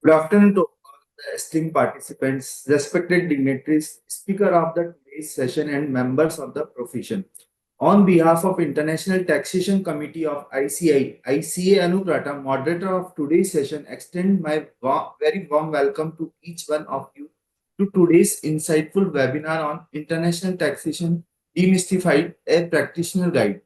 Good afternoon to all the esteemed participants, respected dignitaries, speaker of the today's session, and members of the profession. On behalf of International Taxation Committee of ICA, ICA Anuprata, moderator of today's session, extend my very warm welcome to each one of you to today's insightful webinar on International Taxation Demystified, a Practitioner Guide.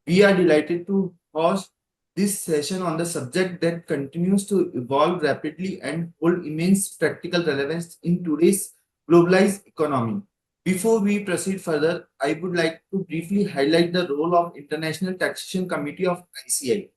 We are delighted to host this session on the subject that continues to evolve rapidly and hold immense practical relevance in today's globalized economy. Before we proceed further, I would like to briefly highlight the role of International Taxation Committee of ICI.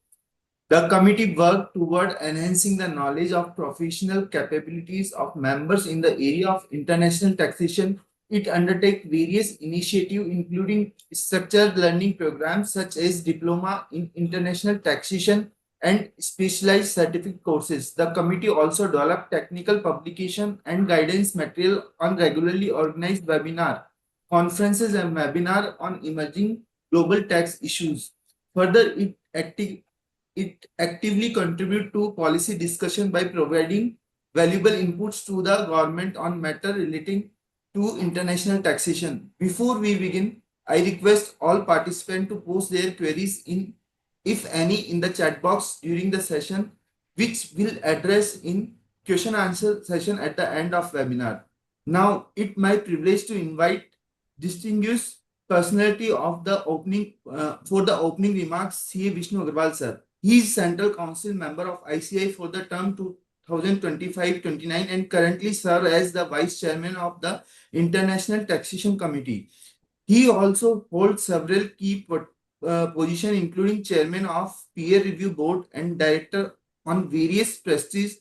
The committee worked toward enhancing the knowledge of professional capabilities of members in the area of international taxation. It undertakes various initiatives, including structured learning programs such as Diploma in International Taxation and specialized certificate courses. The committee also developed technical publication and guidance material on regularly organized webinar, conferences, and webinar on emerging global tax issues. Further, it actively contribute to policy discussion by providing valuable inputs to the government on matter relating to international taxation. Before we begin, I request all participants to post their queries in, if any, in the chat box during the session, which will address in question answer session at the end of webinar. Now, it's my privilege to invite distinguished personality of the opening for the opening remarks, C. Vishnu Agarwal sir. He is Central Council member of ICI for the term 2025-29 and currently serves as the Vice Chairman of the International Taxation Committee. He also holds several key positions, including Chairman of Peer Review Board and Director on various prestige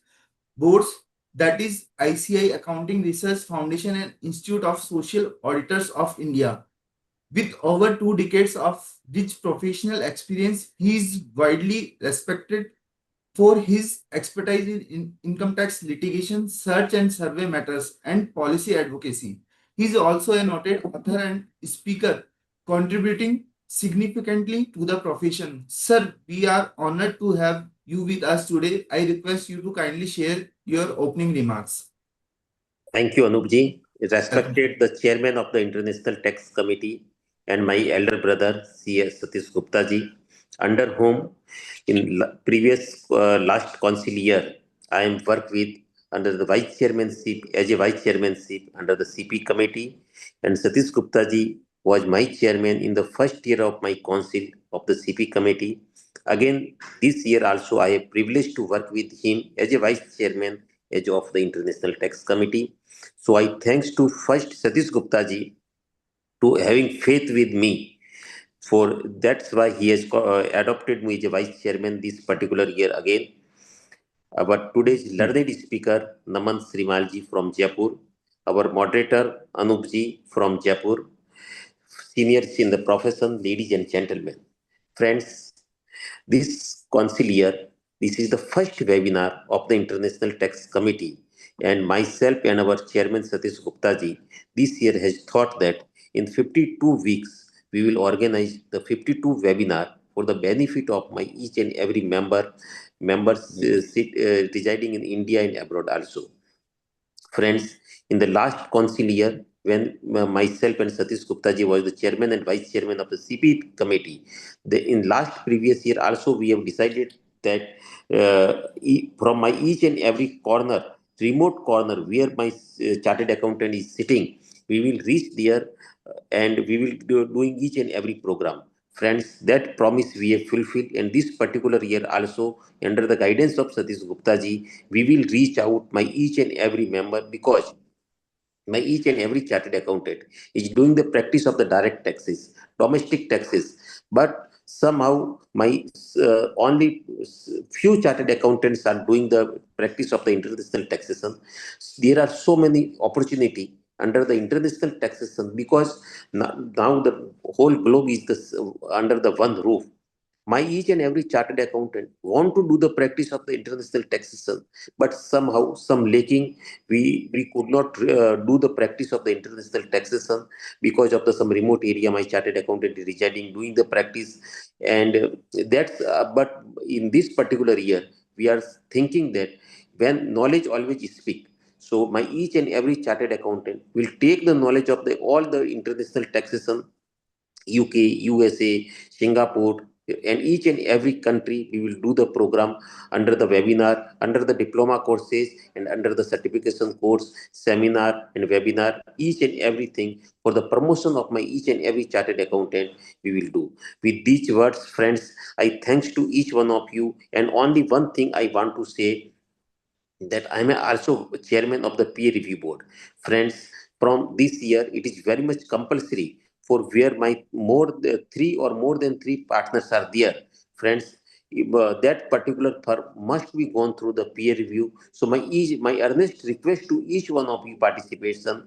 boards, that is ICI Accounting Research Foundation and Institute of Social Auditors of India. With over 2 decades of rich professional experience, he is widely respected for his expertise in income tax litigation, search and survey matters, and policy advocacy. He is also a noted author and speaker, contributing significantly to the profession. Sir, we are honored to have you with us today. I request you to kindly share your opening remarks. Thank you, Anupji. Respected the chairman of the International Tax Committee and my elder brother, C.S. Satish Gupta ji, under whom in previous last council year, I am worked with under the vice chairmanship, as a vice chairmanship under the CP committee, and Satish Gupta ji was my chairman in the first year of my council of the CP committee. Again, this year also I have privileged to work with him as a vice chairman as of the International Tax Committee. So I thanks to first Satish Gupta ji to having faith with me. For that's why he has adopted me as a vice chairman this particular year again. Our today's learned speaker Naman Srimalji from Jaipur, our moderator Anupji from Jaipur, seniors in the profession, ladies and gentlemen, friends. This council year, this is the first webinar of the International Tax Committee, and myself and our chairman Satish Gupta ji this year has thought that in 52 weeks we will organize the 52 webinar for the benefit of my each and every members residing in India and abroad also. Friends, in the last council year, when myself and Satish Gupta ji was the chairman and vice chairman of the CP committee, in last previous year also we have decided that from my each and every corner, remote corner where my chartered accountant is sitting, we will reach there and we will doing each and every program. Friends, that promise we have fulfilled, and this particular year also, under the guidance of Satish Gupta ji, we will reach out my each and every member, because my each and every chartered accountant is doing the practice of the direct taxes, domestic taxes, but somehow my only few chartered accountants are doing the practice of the international taxation. There are so many opportunity under the international taxation, because now the whole globe is under the one roof. My each and every chartered accountant want to do the practice of the international taxation, but somehow some lacking, we could not do the practice of the international taxation because of the some remote area my chartered accountant is residing doing the practice. And that's but in this particular year we are thinking that when knowledge always speak, so my each and every chartered accountant will take the knowledge of the all the international taxation, UK, USA, Singapore, and each and every country we will do the program under the webinar, under the diploma courses, and under the certification course, seminar, and webinar, each and everything for the promotion of my each and every chartered accountant we will do. With these words, friends, I thanks to each one of you, and only one thing I want to say that I am also chairman of the peer review board. Friends, from this year, it is very much compulsory for where my three or more than three partners are there. Friends, that particular firm must be gone through the peer review. So my earnest request to each one of you participation,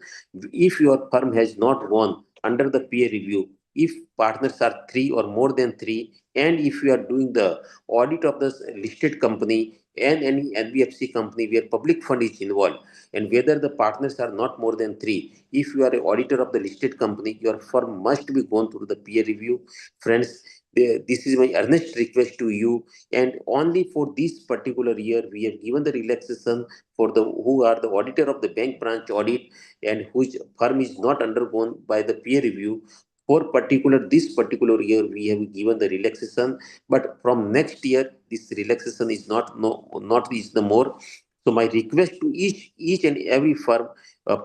if your firm has not gone under the peer review, if partners are three or more than three, and if you are doing the audit of the listed company and any NBFC company where public fund is involved, and whether the partners are not more than three, if you are an auditor of the listed company, your firm must be gone through the peer review. Friends, this is my earnest request to you. And only for this particular year, we have given the relaxation for the who are the auditor of the bank branch audit and whose firm is not undergone by the peer review. For particular this particular year, we have given the relaxation, but from next year this relaxation is not is the more. So my request to each and every firm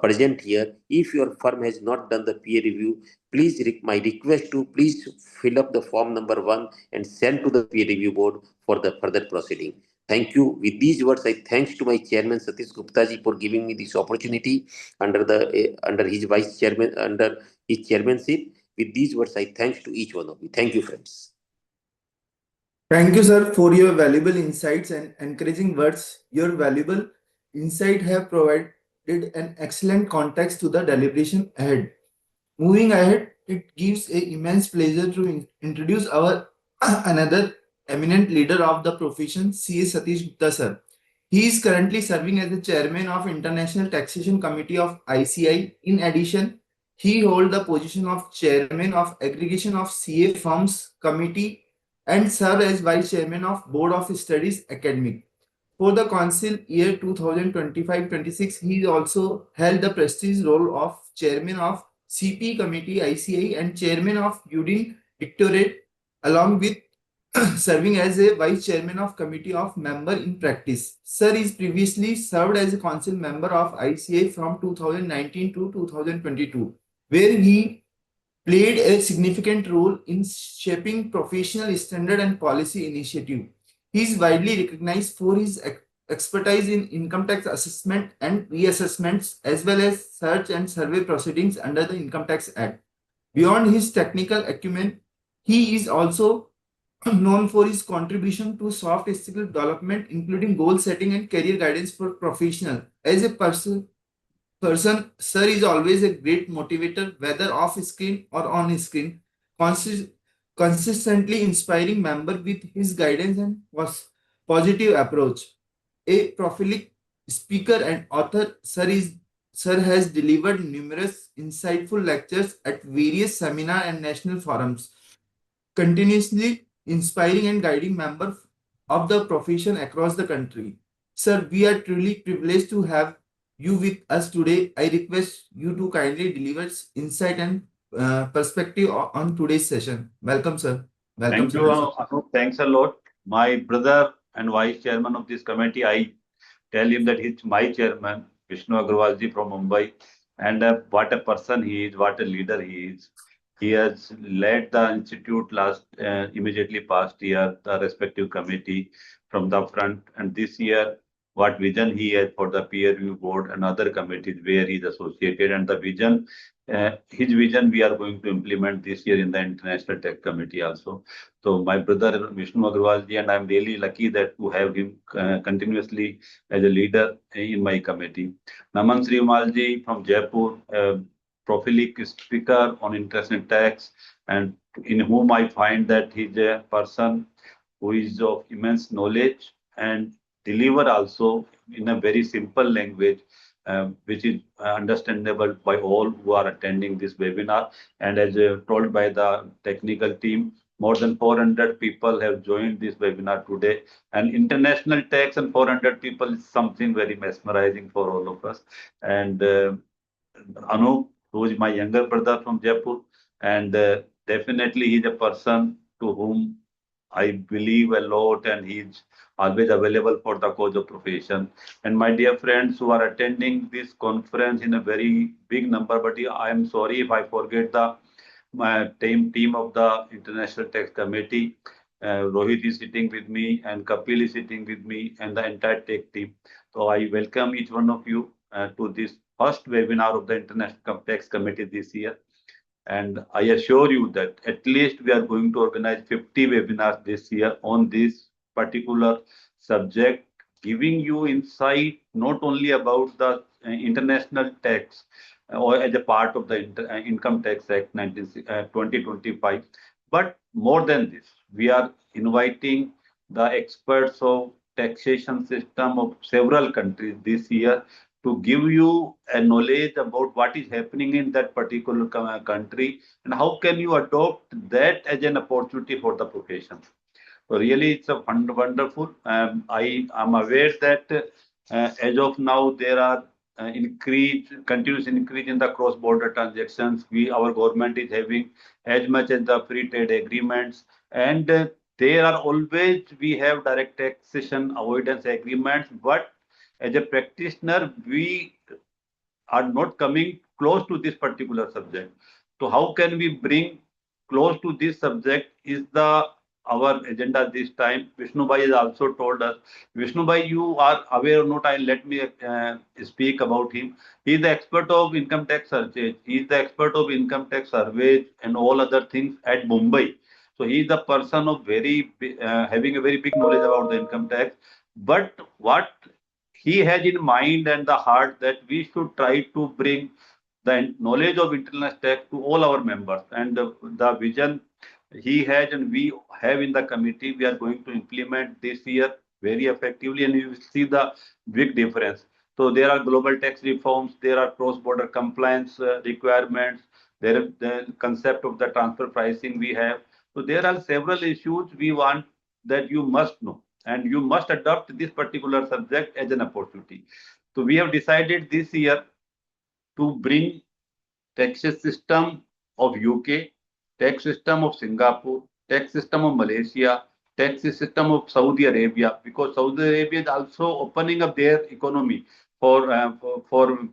present here, if your firm has not done the peer review, please my request to please fill up the form number 1 and send to the peer review board for the further proceeding. Thank you. With these words, I thanks to my chairman Satish Gupta ji for giving me this opportunity under his vice chairman, under his chairmanship. With these words, I thanks to each one of you. Thank you, friends. Thank you, sir, for your valuable insights and encouraging words. Your valuable insight have provided an excellent context to the deliberation ahead. Moving ahead, it gives a immense pleasure to introduce our another eminent leader of the profession, C.A. Satish Gupta sir. He is currently serving as the chairman of International Taxation Committee of ICI. In addition, he holds the position of chairman of Aggregation of CA Firms Committee and serve as vice chairman of Board of Studies Academic. For the council year 2025-26, he also held the prestigious role of chairman of CP Committee ICI and chairman of Udin Dictorate, along with serving as a vice chairman of committee of member in practice. Sir is previously served as a council member of ICI from 2019 to 2022, where he played a significant role in shaping professional standard and policy initiative. He is widely recognized for his expertise in income tax assessment and reassessments, as well as search and survey proceedings under the Income Tax Act. Beyond his technical acumen, he is also known for his contribution to soft skill development, including goal setting and career guidance for professionals. As a person, sir is always a great motivator, whether off screen or on screen, consist- consistently inspiring member with his guidance and positive approach. A prolific speaker and author, Sir has delivered numerous insightful lectures at various seminar and national forums, continuously inspiring and guiding members of the profession across the country. Sir, we are truly privileged to have you with us today. I request you to kindly deliver insight and perspective on today's session. Welcome, sir. Welcome, Thank you, sir. Anup. Thanks a lot. My brother and vice chairman of this committee, I tell him that he's my chairman, Vishnu Agarwalji from Mumbai. And what a person he is, what a leader he is. He has led the institute last immediately past year, the respective committee from the front. And this year, what vision he has for the peer review board and other committees where he is associated, and the vision, his vision we are going to implement this year in the International Tech Committee also. So my brother Vishnu Agarwalji, and I'm really lucky that to have him continuously as a leader in my committee. Naman Srimalji from Jaipur, prolific speaker on international tax, and in whom I find that he's a person who is of immense knowledge and deliver also in a very simple language, which is understandable by all who are attending this webinar. And as told by the technical team, More than 400 people have joined this webinar today. And international tax and 400 people is something very mesmerizing for all of us. And Anup, who is my younger brother from Jaipur, and definitely he's a person to whom I believe a lot, and he's always available for the cause of profession. And my dear friends who are attending this conference in a very big number, but I am sorry if I forget the my team of the International Tax Committee. Rohit is sitting with me, and Kapil is sitting with me, and the entire tech team. So I welcome each one of you to this first webinar of the International Tax Committee this year. And I assure you that at least we are going to organize 50 webinars this year on this particular subject, giving you insight not only about the international tax or as a part of the Income Tax Act 2025, but more than this, we are inviting the experts of taxation system of several countries this year to give you a knowledge about what is happening in that particular country and how can you adopt that as an opportunity for the profession. So really, it's a wonderful. I am aware that as of now there are continuous increase in the cross-border transactions. Our government is having as much as the free trade agreements, and there are always we have direct taxation avoidance agreements. But as a practitioner, we are not coming close to this particular subject. So how can we bring close to this subject is the our agenda this time. Vishnu Bhai has also told us. Vishnu Bhai, you are aware or not? Let me speak about him. He is the expert of income tax searches. He is the expert of income tax surveys and all other things at Mumbai. So he is the person of having a very big knowledge about the income tax. But what he has in mind and the heart that we should try to bring the knowledge of internal tax to all our members, and the vision he has and we have in the committee, we are going to implement this year very effectively, and you will see the big difference. So there are global tax reforms, there are cross-border compliance requirements, there is the concept of the transfer pricing we have. So there are several issues we want that you must know, and you must adopt this particular subject as an opportunity. So we have decided this year to bring tax system of UK, tax system of Singapore, tax system of Malaysia, tax system of Saudi Arabia, because Saudi Arabia is also opening up their economy for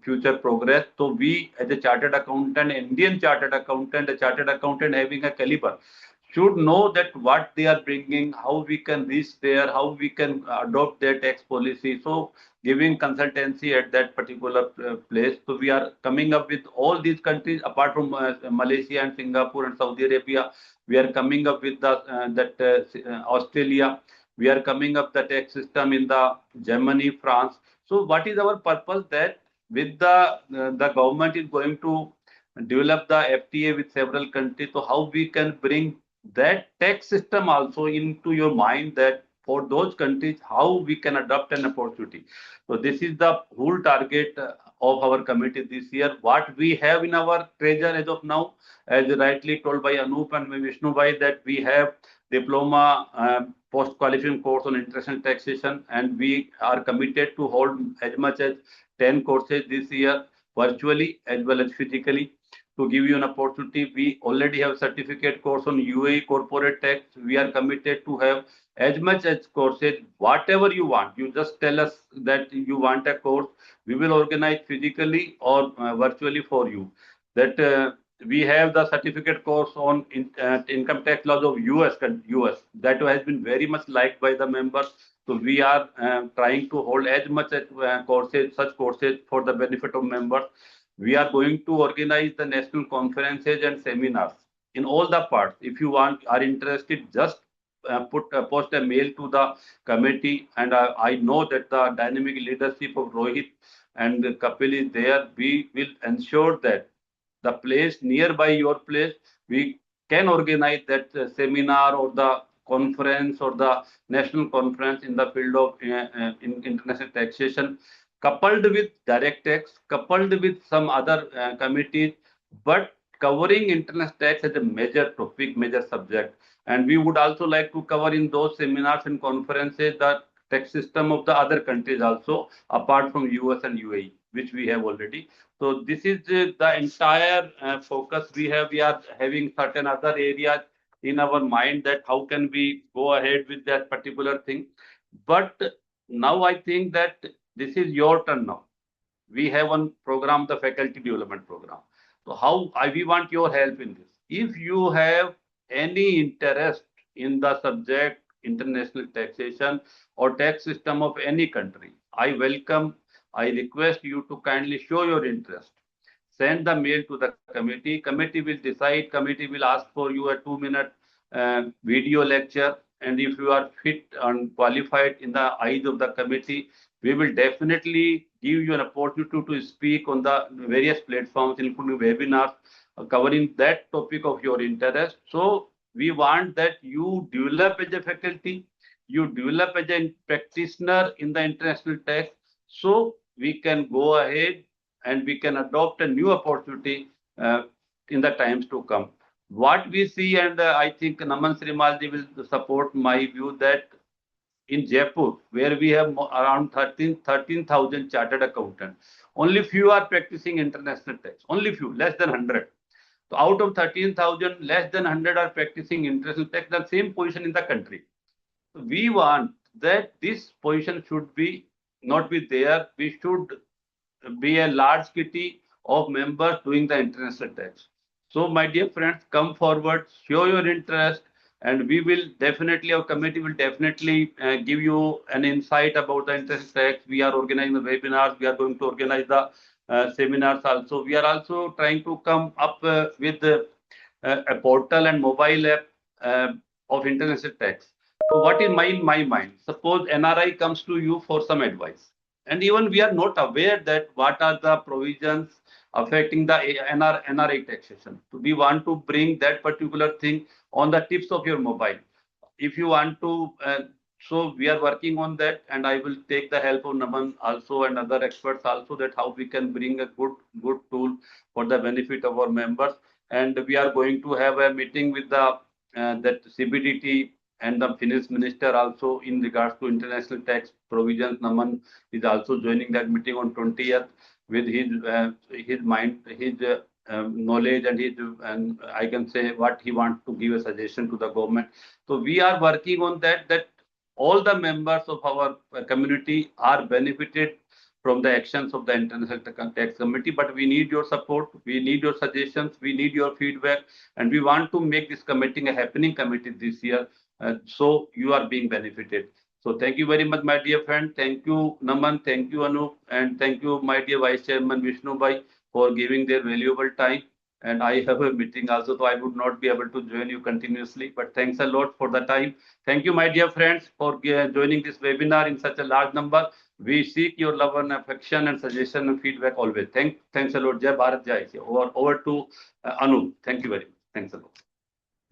future progress. So we, as a chartered accountant, Indian chartered accountant, a chartered accountant having a caliber, should know that what they are bringing, how we can reach there, how we can adopt their tax policy. So giving consultancy at that particular place. So we are coming up with all these countries apart from Malaysia and Singapore and Saudi Arabia. We are coming up with Australia. We are coming up the tax system in the Germany, France. So what is our purpose? That with the government is going to develop the FTA with several countries. So how we can bring that tax system also into your mind, that for those countries how we can adopt an opportunity. So this is the whole target of our committee this year. What we have in our treasure as of now, as rightly told by Anup and Vishnu Bhai, that we have diploma post qualification course on international taxation, and we are committed to hold as much as 10 courses this year, virtually as well as physically. To give you an opportunity, we already have certificate course on UAE corporate tax. We are committed to have as much as courses, whatever you want. You just tell us that you want a course. We will organize physically or virtually for you. That we have the certificate course on income tax laws of US. That has been very much liked by the members. So we are trying to hold as much as such courses for the benefit of members. We are going to organize the national conferences and seminars in all the parts. If you are interested, just post a mail to the committee, and I know that the dynamic leadership of Rohit and Kapil is there. We will ensure that the place nearby your place, we can organize that seminar or the conference or the national conference in the field of international taxation, coupled with direct tax, coupled with some other committees, but covering international tax as a major topic, major subject. And we would also like to cover in those seminars and conferences the tax system of the other countries also, apart from US and UAE, which we have already. So this is the entire focus we have. We are having certain other areas in our mind that how can we go ahead with that particular thing. But now I think that this is your turn now. We have one program, the faculty development program. So how we want your help in this. If you have any interest in the subject international taxation or tax system of any country, I welcome, I request you to kindly show your interest. Send the mail to the committee. Committee will decide. Committee will ask for you a 2 minute video lecture. And if you are fit and qualified in the eyes of the committee, we will definitely give you an opportunity to speak on the various platforms, including webinars, covering that topic of your interest. So we want that you develop as a faculty, you develop as a practitioner in the international tax, so we can go ahead and we can adopt a new opportunity in the times to come. What we see, and I think Naman Srimalji will support my view that in Jaipur, where we have around 13,000 chartered accountants, only few are practicing international tax. Only few, less than 100. So out of 13,000, less than 100 are practicing international tax, the same position in the country. So we want that this position should be not be there. We should be a large kitty of members doing the international tax. So, my dear friends, come forward, show your interest, and we will definitely, our committee will definitely give you an insight about the international tax. We are organizing the webinars, we are going to organize the seminars also. We are also trying to come up with a portal and mobile app uh, of international tax. So, what is my mind? Suppose NRI comes to you for some advice, and even we are not aware that what are the provisions affecting the NRI taxation. So we want to bring that particular thing on the tips of your mobile. If you want to, so we are working on that, and I will take the help of Naman also and other experts also, that how we can bring a good tool for the benefit of our members. And we are going to have a meeting with the that CBDT and the finance minister also in regards to international tax provisions. Naman is also joining that meeting on 20th with his mind, his knowledge, and his, and I can say what he wants to give a suggestion to the government. So we are working on that all the members of our community are benefited from the actions of the International Tax Committee. But we need your support, we need your suggestions, we need your feedback, and we want to make this committee a happening committee this year. So you are being benefited. So thank you very much, my dear friend. Thank you, Naman. Thank you, Anup. And thank you, my dear Vice Chairman Vishnu Bhai, for giving their valuable time. And I have a meeting also, so I would not be able to join you continuously. But thanks a lot for the time. Thank you, my dear friends, for joining this webinar in such a large number. We seek your love and affection and suggestion and feedback always. Thanks a lot. Jai Bharat Jai. Over to Anup. Thank you very much. Thanks a lot.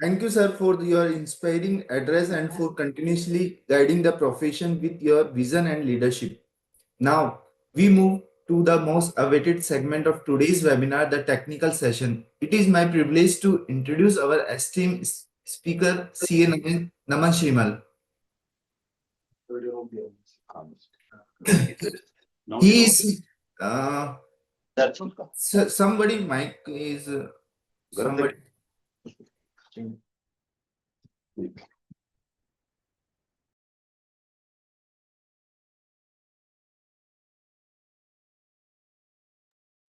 Thank you, sir, for your inspiring address and for continuously guiding the profession with your vision and leadership. Now, we move to the most awaited segment of today's webinar, the technical session. It is my privilege to introduce our esteemed speaker, CA Naman Shimal. He is, somebody mic is, somebody.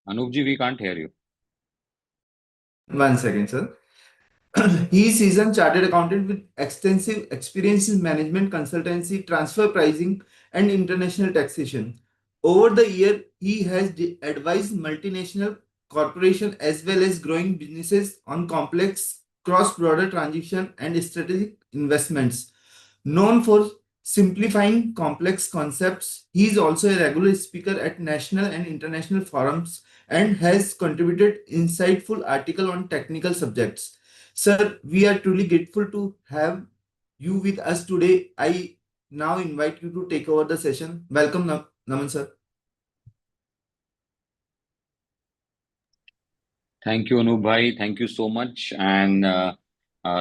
Anupji, we can't hear you. One second, sir. He is seasoned chartered accountant with extensive experience in management consultancy, transfer pricing, and international taxation. Over the year, he has advised multinational corporations as well as growing businesses on complex cross-border transaction and strategic investments. Known for simplifying complex concepts, he is also a regular speaker at national and international forums and has contributed insightful articles on technical subjects. Sir, we are truly grateful to have you with us today. I now invite you to take over the session. Welcome, Naman sir. Thank you, Anup bhai. Thank you so much. And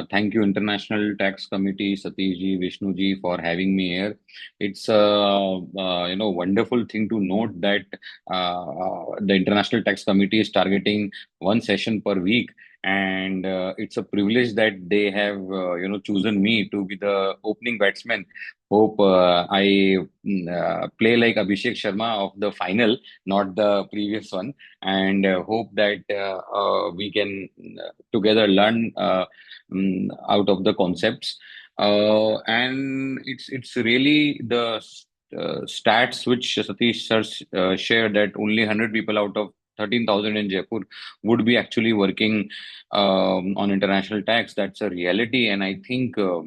Thank you, International Tax Committee, Satish ji, Vishnu ji, for having me here. It's a wonderful thing to note that the International Tax Committee is targeting one session per week, and it's a privilege that they have chosen me to be the opening batsman. Hope I play like Abhishek Sharma of the final, not the previous one, and hope that we can together learn. Out of the concepts. And it's really the stats which Satish sir shared, that only 100 people out of 13,000 in Jaipur would be actually working on international tax. That's a reality, and I think there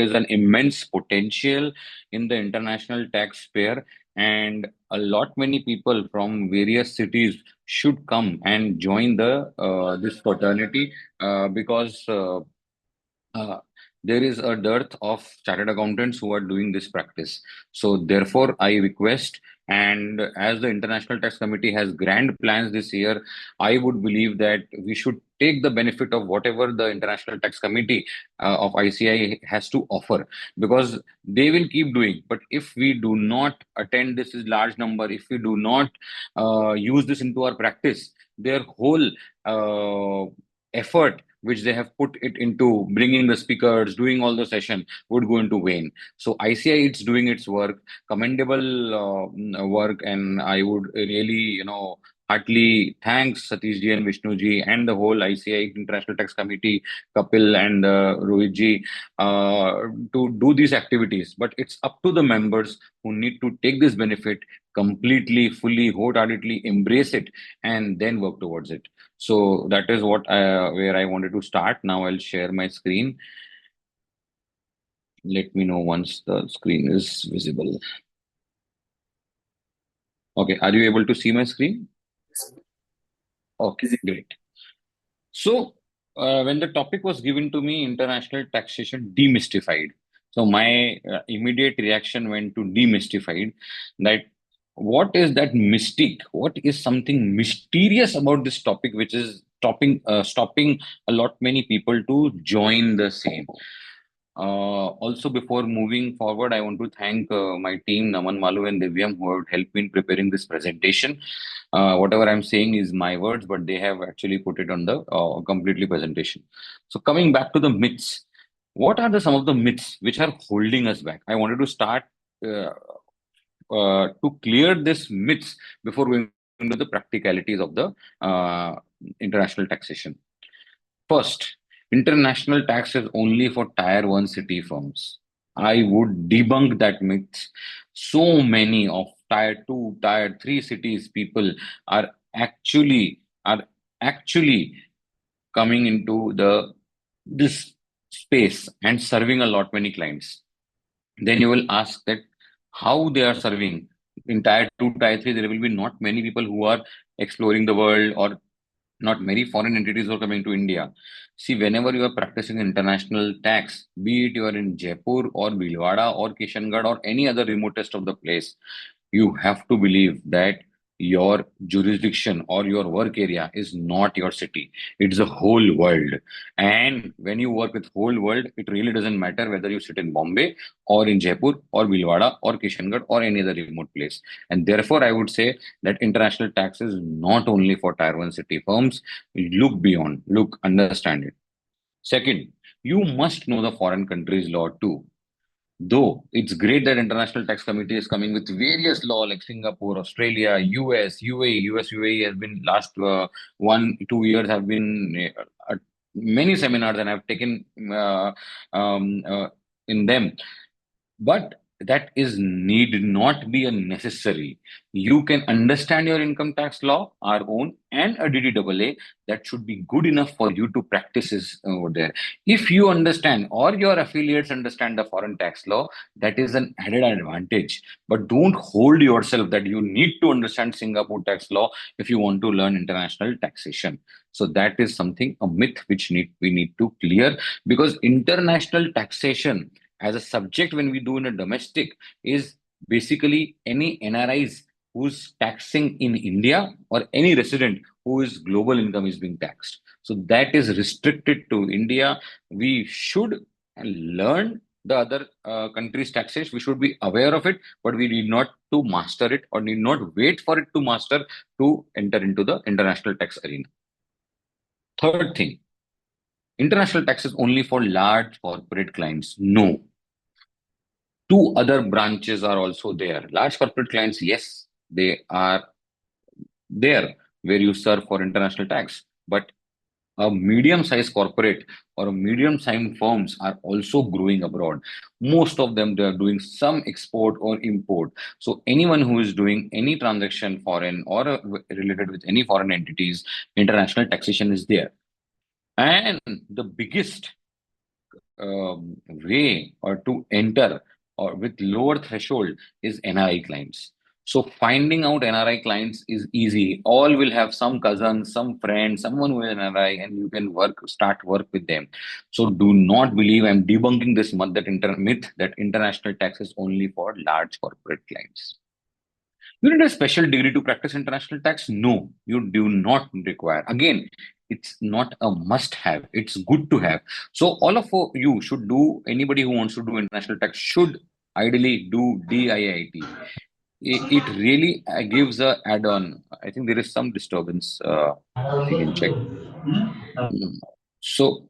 is an immense potential in the international taxpayer, and a lot many people from various cities should come and join the this fraternity, because uh, there is a dearth of chartered accountants who are doing this practice. So therefore, I request, and as the International Tax Committee has grand plans this year, I would believe that we should take the benefit of whatever the International Tax Committee of ICI has to offer, because they will keep doing. But if we do not attend this large number, if we do not use this into our practice, their whole effort which they have put it into bringing the speakers, doing all the session, would go into vain. So ICI, it's doing its work, commendable work, and I would really, heartily thanks Satish ji and Vishnu ji and the whole ICI International Tax Committee, Kapil and Rohit ji, to do these activities. But it's up to the members who need to take this benefit completely, fully, wholeheartedly embrace it, and then work towards it. So that is what where I wanted to start. Now I'll share my screen. Let me know once the screen is visible. Okay, are you able to see my screen? Okay, great. So when the topic was given to me, international taxation demystified. So my immediate reaction went to demystified. That what is that mystique? What is something mysterious about this topic, which is stopping a lot many people to join the same? Also, before moving forward, I want to thank my team, Naman Malu and Divyam, who have helped me in preparing this presentation. Whatever I'm saying is my words, but they have actually put it on the completely presentation. So coming back to the myths, what are some of the myths which are holding us back? I wanted to start to clear this myths before going into the practicalities of the international taxation. First, international tax is only for tier 1 city firms. I would debunk that myth. So many of tier 2, tier 3 cities people are actually coming into the this space and serving a lot many clients. Then you will ask that how they are serving. In tier 2, tier 3, there will be not many people who are exploring the world, or not many foreign entities are coming to India. See, whenever you are practicing international tax, be it you are in Jaipur or Bhilwara or Kishangarh or any other remotest of the place, you have to believe that your jurisdiction or your work area is not your city. It's a whole world. And when you work with whole world, it really doesn't matter whether you sit in Bombay or in Jaipur or Bhilwara or Kishangarh or any other remote place. And therefore, I would say that international tax is not only for tier 1 city firms. Look beyond, look, understand it. Second, you must know the foreign countries law too. Though it's great that International Tax Committee is coming with various law like Singapore, Australia, US, UAE. US, UAE has been last 1-2 years have been many seminars, and I've taken in them. But that is need not be a necessary. You can understand your income tax law, our own, and a DDAA. That should be good enough for you to practice this over there. If you understand, or your affiliates understand the foreign tax law, that is an added advantage. But don't hold yourself that you need to understand Singapore tax law if you want to learn international taxation. So that is something, a myth which we need to clear, because international taxation as a subject when we do in a domestic is basically any NRIs who's taxing in India or any resident whose global income is being taxed. So that is restricted to India. We should learn the other countries' taxation. We should be aware of it, but we need not to master it or need not wait for it to master to enter into the international tax arena. Third thing, international tax is only for large corporate clients. No. Two other branches are also there. Large corporate clients, yes, they are there where you serve for international tax, but a medium-sized corporate or a medium-sized firms are also growing abroad. Most of them, they are doing some export or import. So anyone who is doing any transaction foreign or related with any foreign entities, international taxation is there. And the biggest way or to enter or with lower threshold is NRI clients. So finding out NRI clients is easy. All will have some cousin, some friend, someone who is NRI, and you can start work with them. So do not believe I'm debunking this myth that international tax is only for large corporate clients. You need a special degree to practice international tax? No, you do not require. Again, it's not a must have, it's good to have. So, all of you should do, anybody who wants to do international tax should ideally do DIIT. It really gives a add on. I think there is some disturbance, if you can check. So,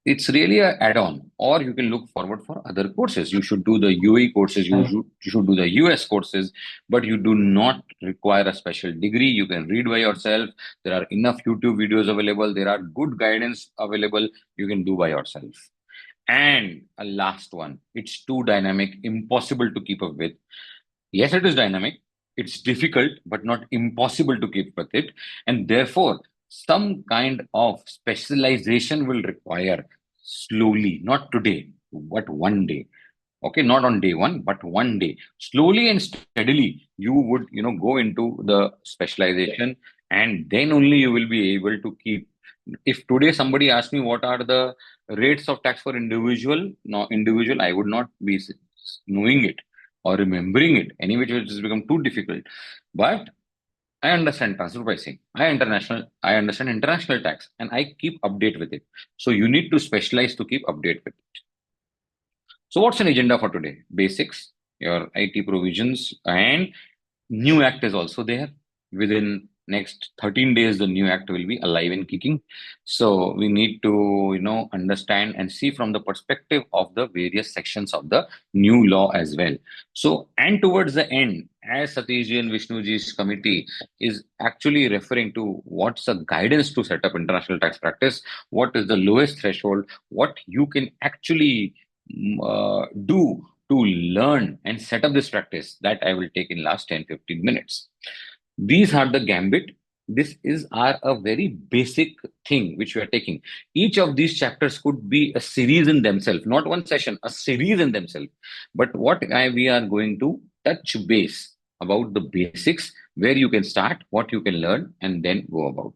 it's really a add-on, or you can look forward for other courses. You should do the UAE courses, you should do the US courses, but you do not require a special degree. You can read by yourself. There are enough YouTube videos available. There are good guidance available. You can do by yourself. And a last one, it's too dynamic, impossible to keep up with. Yes, it is dynamic. It's difficult, but not impossible to keep with it. And therefore, some kind of specialization will require slowly, not today, but one day. Okay, not on day one, but one day. Slowly and steadily, you would, go into the specialization, and then only you will be able to keep. If today somebody asks me what are the rates of tax for individual, no individual, I would not be knowing it or remembering it. Anyway, it has become too difficult. But I understand transfer pricing. I understand international tax, and I keep update with it. So you need to specialize to keep update with it. So what's an agenda for today? Basics, your IT provisions, and new act is also there. Within next 13 days, the new act will be alive and kicking. So we need to, understand and see from the perspective of the various sections of the new law as well. So, and towards the end, as Satishji and Vishnuji's committee is actually referring to what's the guidance to set up international tax practice, what is the lowest threshold, what you can actually do to learn and set up this practice, that I will take in last 10-15 minutes. These are the gambit. This is a very basic thing which we are taking. Each of these chapters could be a series in themselves, not one session, a series in themselves. But we are going to touch base about the basics, where you can start, what you can learn, and then go about.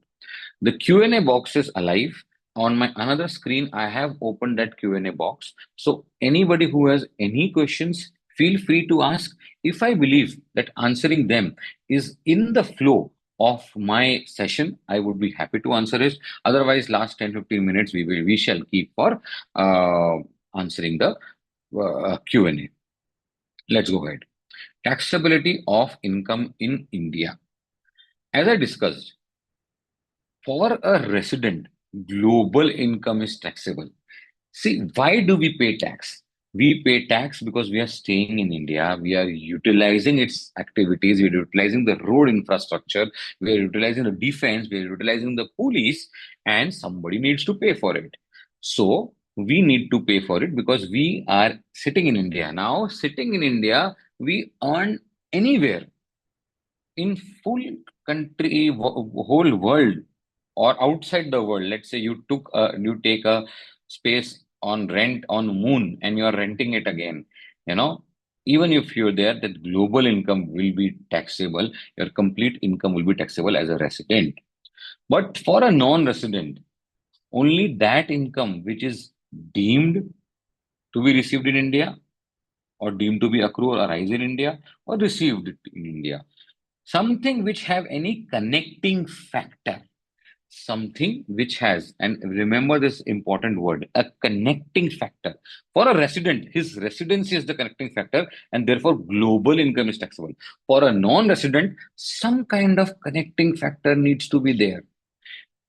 The Q&A box is alive. On my another screen, I have opened that Q&A box. So anybody who has any questions, feel free to ask. If I believe that answering them is in the flow of my session, I would be happy to answer it. Otherwise, last 10-15 minutes, we shall keep for answering the Q&A. Let's go ahead. Taxability of income in India. As I discussed, for a resident, global income is taxable. See, why do we pay tax? We pay tax because we are staying in India, we are utilizing its activities, we are utilizing the road infrastructure, we are utilizing the defense, we are utilizing the police, and somebody needs to pay for it. So, we need to pay for it because we are sitting in India. Now, sitting in India, we earn anywhere in full country, whole world, or outside the world. Let's say you take a space on rent on moon and you are renting it again. Even if you're there, that global income will be taxable. Your complete income will be taxable as a resident. But for a non-resident, only that income which is deemed to be received in India or deemed to be accrue or arise in India or received it in India. Something which have any connecting factor. Something which has, and remember this important word, a connecting factor. For a resident, his residency is the connecting factor, and therefore global income is taxable. For a non-resident, some kind of connecting factor needs to be there.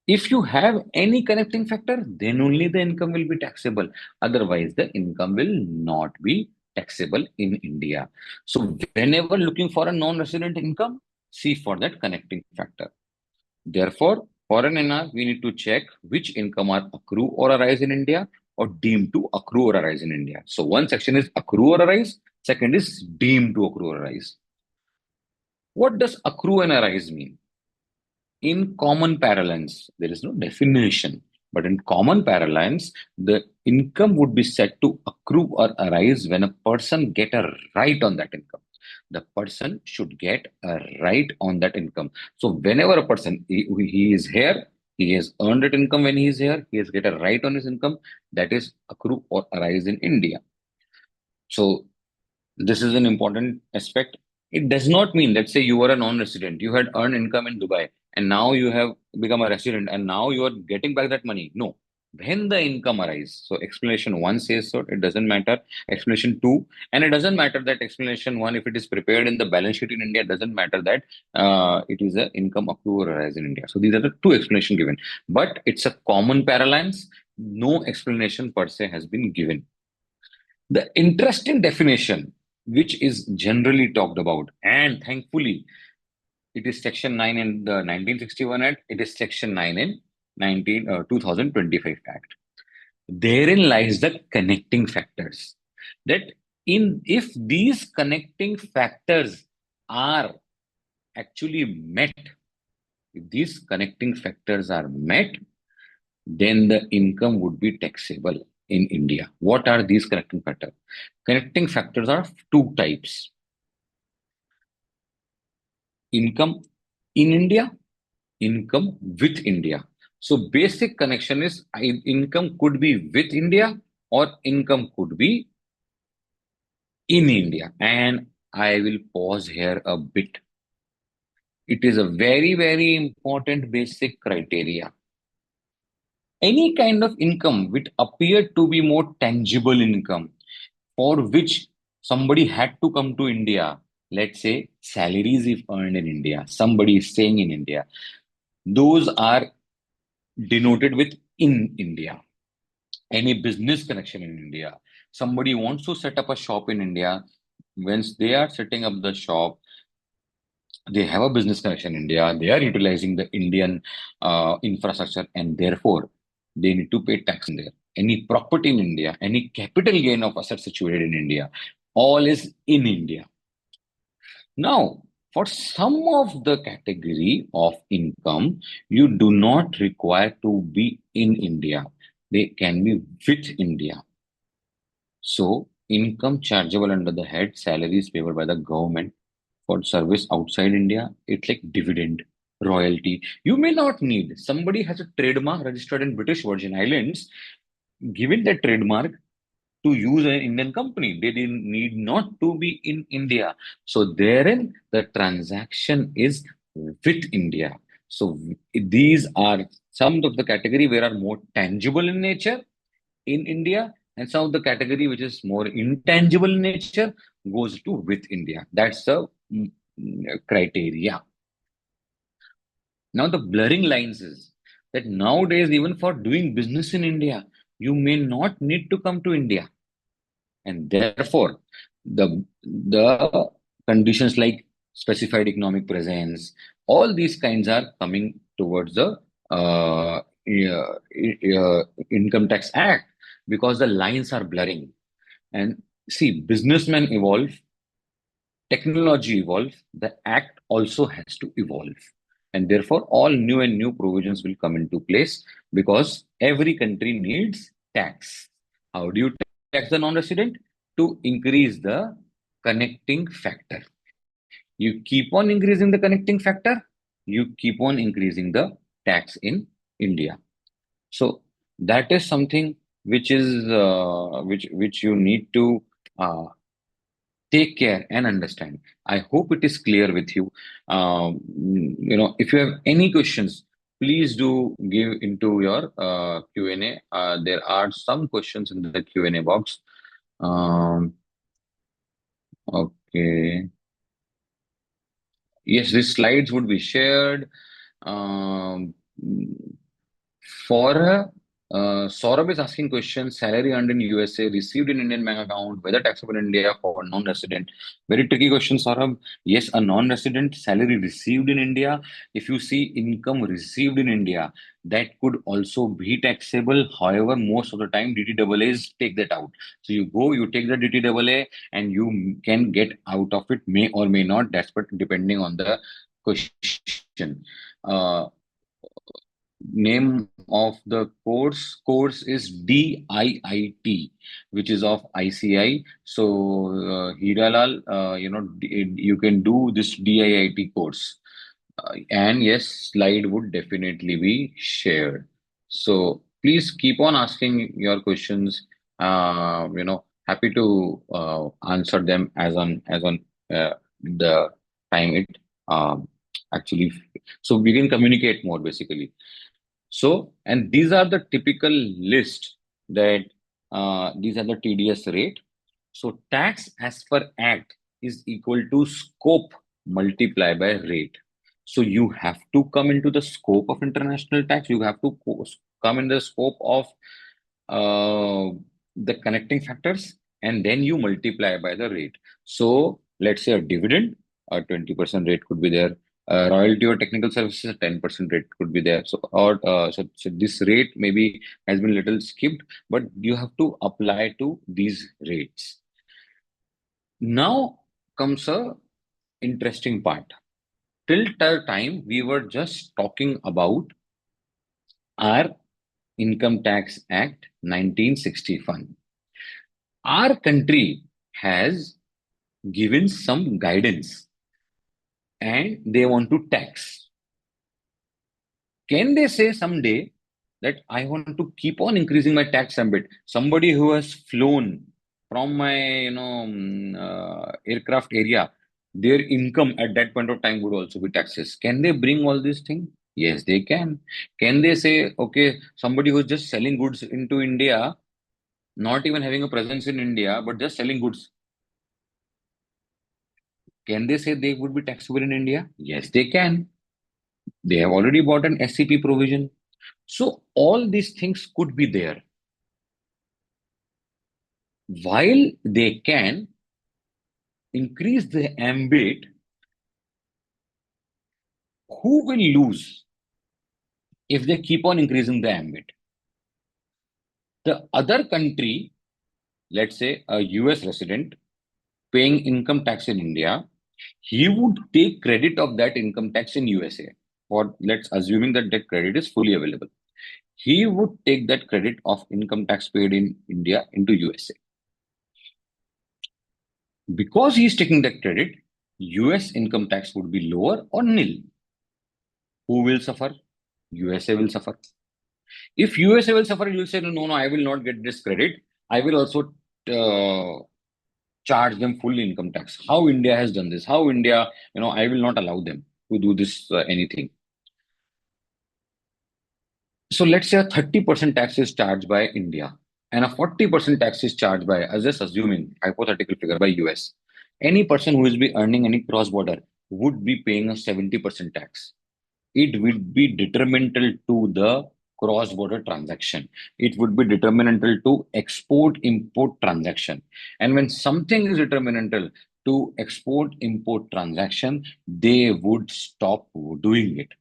If you have any connecting factor, then only the income will be taxable. Otherwise, the income will not be taxable in India. So whenever looking for a non-resident income, see for that connecting factor. Therefore, for an NR, we need to check which income are accrue or arise in India or deemed to accrue or arise in India. So one section is accrue or arise, second is deemed to accrue or arise. What does accrue and arise mean? In common parlance, there is no definition, but in common parlance, the income would be said to accrue or arise when a person get a right on that income. The person should get a right on that income. So whenever a person, he is here, he has earned that income when he is here, he has get a right on his income, that is accrue or arise in India. So this is an important aspect. It does not mean, let's say you were a non-resident, you had earned income in Dubai, and now you have become a resident, and now you are getting back that money. No. When the income arises, so explanation one says so, it doesn't matter. Explanation two, and it doesn't matter that explanation one, if it is prepared in the balance sheet in India, it doesn't matter that it is an income accrue or arise in India. So these are the two explanations given, but it's a common parlance. No explanation per se has been given. The interesting definition, which is generally talked about, and thankfully, it is Section 9 in the 1961 Act, it is Section 9 in 2025 Act. Therein lies the connecting factors. That if these connecting factors are actually met, if these connecting factors are met, then the income would be taxable in India. What are these connecting factors? Connecting factors are two types. Income in India, income with India. So basic connection is income could be with India or income could be in India. And I will pause here a bit. It is a very, very important basic criteria. Any kind of income which appeared to be more tangible income, for which somebody had to come to India, let's say salaries if earned in India, somebody is staying in India, those are denoted with in India. Any business connection in India, somebody wants to set up a shop in India, once they are setting up the shop, they have a business connection in India, they are utilizing the Indian infrastructure, and therefore they need to pay tax in there. Any property in India, any capital gain of assets situated in India, all is in India. Now, for some of the category of income, you do not require to be in India. They can be with India. So, income chargeable under the head salaries payable by the government for service outside India, it's like dividend, royalty. You may not need, somebody has a trademark registered in British Virgin Islands, given that trademark to use an Indian company. They didn't need not to be in India. So therein the transaction is with India. So these are some of the category where are more tangible in nature in India, and some of the category which is more intangible in nature goes to with India. That's the criteria. Now the blurring lines is that nowadays, even for doing business in India, you may not need to come to India. And therefore, the conditions like specified economic presence, all these kinds are coming towards the Income Tax Act, because the lines are blurring. And see, businessmen evolve, technology evolves, the act also has to evolve. And therefore, all new and new provisions will come into place, because every country needs tax. How do you tax the non-resident? To increase the connecting factor. You keep on increasing the connecting factor, you keep on increasing the tax in India. So that is something which is which you need to Take care and understand. I hope it is clear with you. If you have any questions, please do give into your Q&A. There are some questions in the Q&A box. Okay. Yes, these slides would be shared. Um, For Saurabh is asking questions, salary earned in USA, received in Indian bank account, whether taxable in India for non-resident. Very tricky question, Saurabh. Yes, a non-resident salary received in India. If you see income received in India, that could also be taxable. However, most of the time DTAAs take that out. So you go, you take the DTAA and you can get out of it, may or may not. That's but depending on the question. Name of the course is DIIT, which is of ICI. So Hiralal, you can do this DIIT course. And yes, slide would definitely be shared. So please keep on asking your questions. Happy to answer them as on the time it actually. So we can communicate more basically. So, and these are the typical list that these are the TDS rate. So tax as per act is equal to scope multiplied by rate. So you have to come into the scope of international tax. You have to come in the scope of the connecting factors, and then you multiply by the rate. So let's say a dividend, a 20% rate could be there. Royalty or technical services, a 10% rate could be there. So this rate maybe has been little skipped, but you have to apply to these rates. Now comes a interesting part. Till the time we were just talking about our Income Tax Act 1961. Our country has given some guidance and they want to tax. Can they say someday that I want to keep on increasing my tax ambit? Somebody who has flown from my aircraft area, their income at that point of time would also be taxes. Can they bring all these things? Yes, they can. Can they say, okay, somebody who's just selling goods into India, not even having a presence in India, but just selling goods, can they say they would be taxable in India? Yes, they can. They have already bought an SCP provision. So all these things could be there. While they can increase the ambit, who will lose if they keep on increasing the ambit? The other country, let's say a US resident paying income tax in India, he would take credit of that income tax in USA. Or let's assuming that that credit is fully available. He would take that credit of income tax paid in India into USA. Because he is taking that credit, US income tax would be lower or nil. Who will suffer? USA will suffer. If USA will suffer, you will say, no, I will not get this credit. I will also charge them full income tax. How India has done this? How India, I will not allow them to do this anything. So let's say a 30% tax is charged by India and a 40% tax is charged by, as just assuming hypothetical figure, by US. Any person who is be earning any cross border would be paying a 70% tax. It would be detrimental to the cross border transaction. It would be detrimental to export import transaction. And when something is detrimental to export import transaction, they would stop doing it.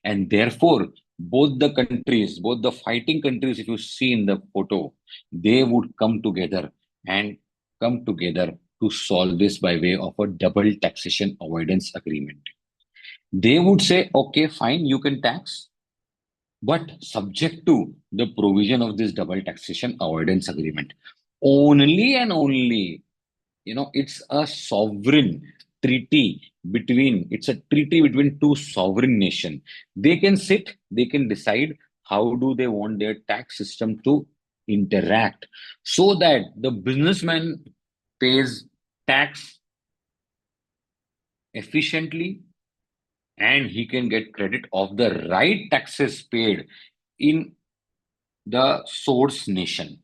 And therefore, both the countries, both the fighting countries, if you see in the photo, they would come together to solve this by way of a double taxation avoidance agreement. They would say, okay, fine, you can tax, but subject to the provision of this double taxation avoidance agreement. Only and only, it's a sovereign treaty between two sovereign nations. They can sit, they can decide how do they want their tax system to interact so that the businessman pays tax efficiently, and he can get credit of the right taxes paid in the source nation.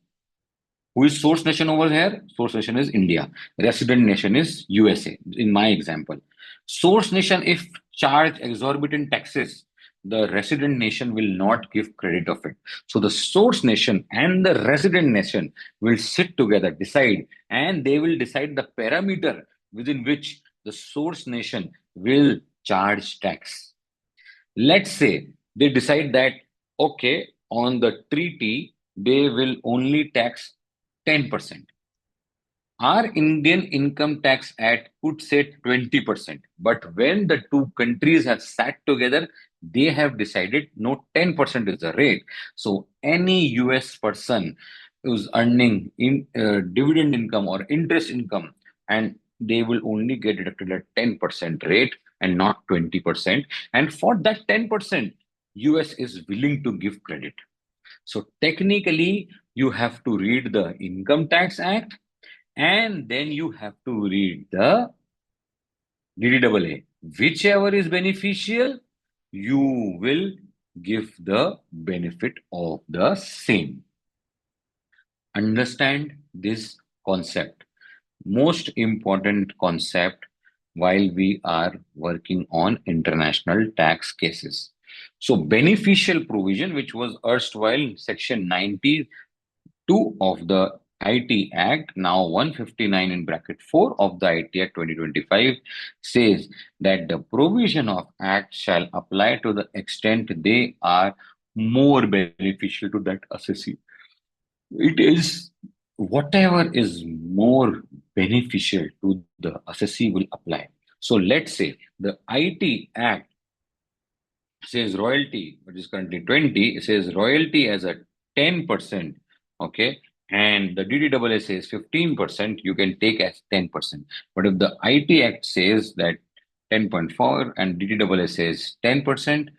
Who is source nation over here? Source nation is India. Resident nation is USA, in my example. Source nation, if charge exorbitant taxes, the resident nation will not give credit of it. So the source nation and the resident nation will sit together, decide, and they will decide the parameter within which the source nation will charge tax. Let's say they decide that, okay, on the treaty, they will only tax 10%. Our Indian Income Tax Act could say 20%, but when the two countries have sat together, they have decided no, 10% is the rate. So any US person who's earning dividend income or interest income, and they will only get deducted at 10% rate and not 20%. And for that 10%, US is willing to give credit. So technically, you have to read the Income Tax Act, and then you have to read the DDAA. Whichever is beneficial, you will give the benefit of the same. Understand this concept. Most important concept while we are working on international tax cases. So beneficial provision, which was erstwhile section 92 of the IT Act, now 159 in bracket 4 of the IT Act 2025, says that the provision of Act shall apply to the extent they are more beneficial to that assessee. It is whatever is more beneficial to the assessee will apply. So let's say the IT Act says royalty, which is currently 20, it says royalty as a 10%, okay, and the DDAA says 15%, you can take as 10%. But if the IT Act says that 10.4 and DDAA says 10%,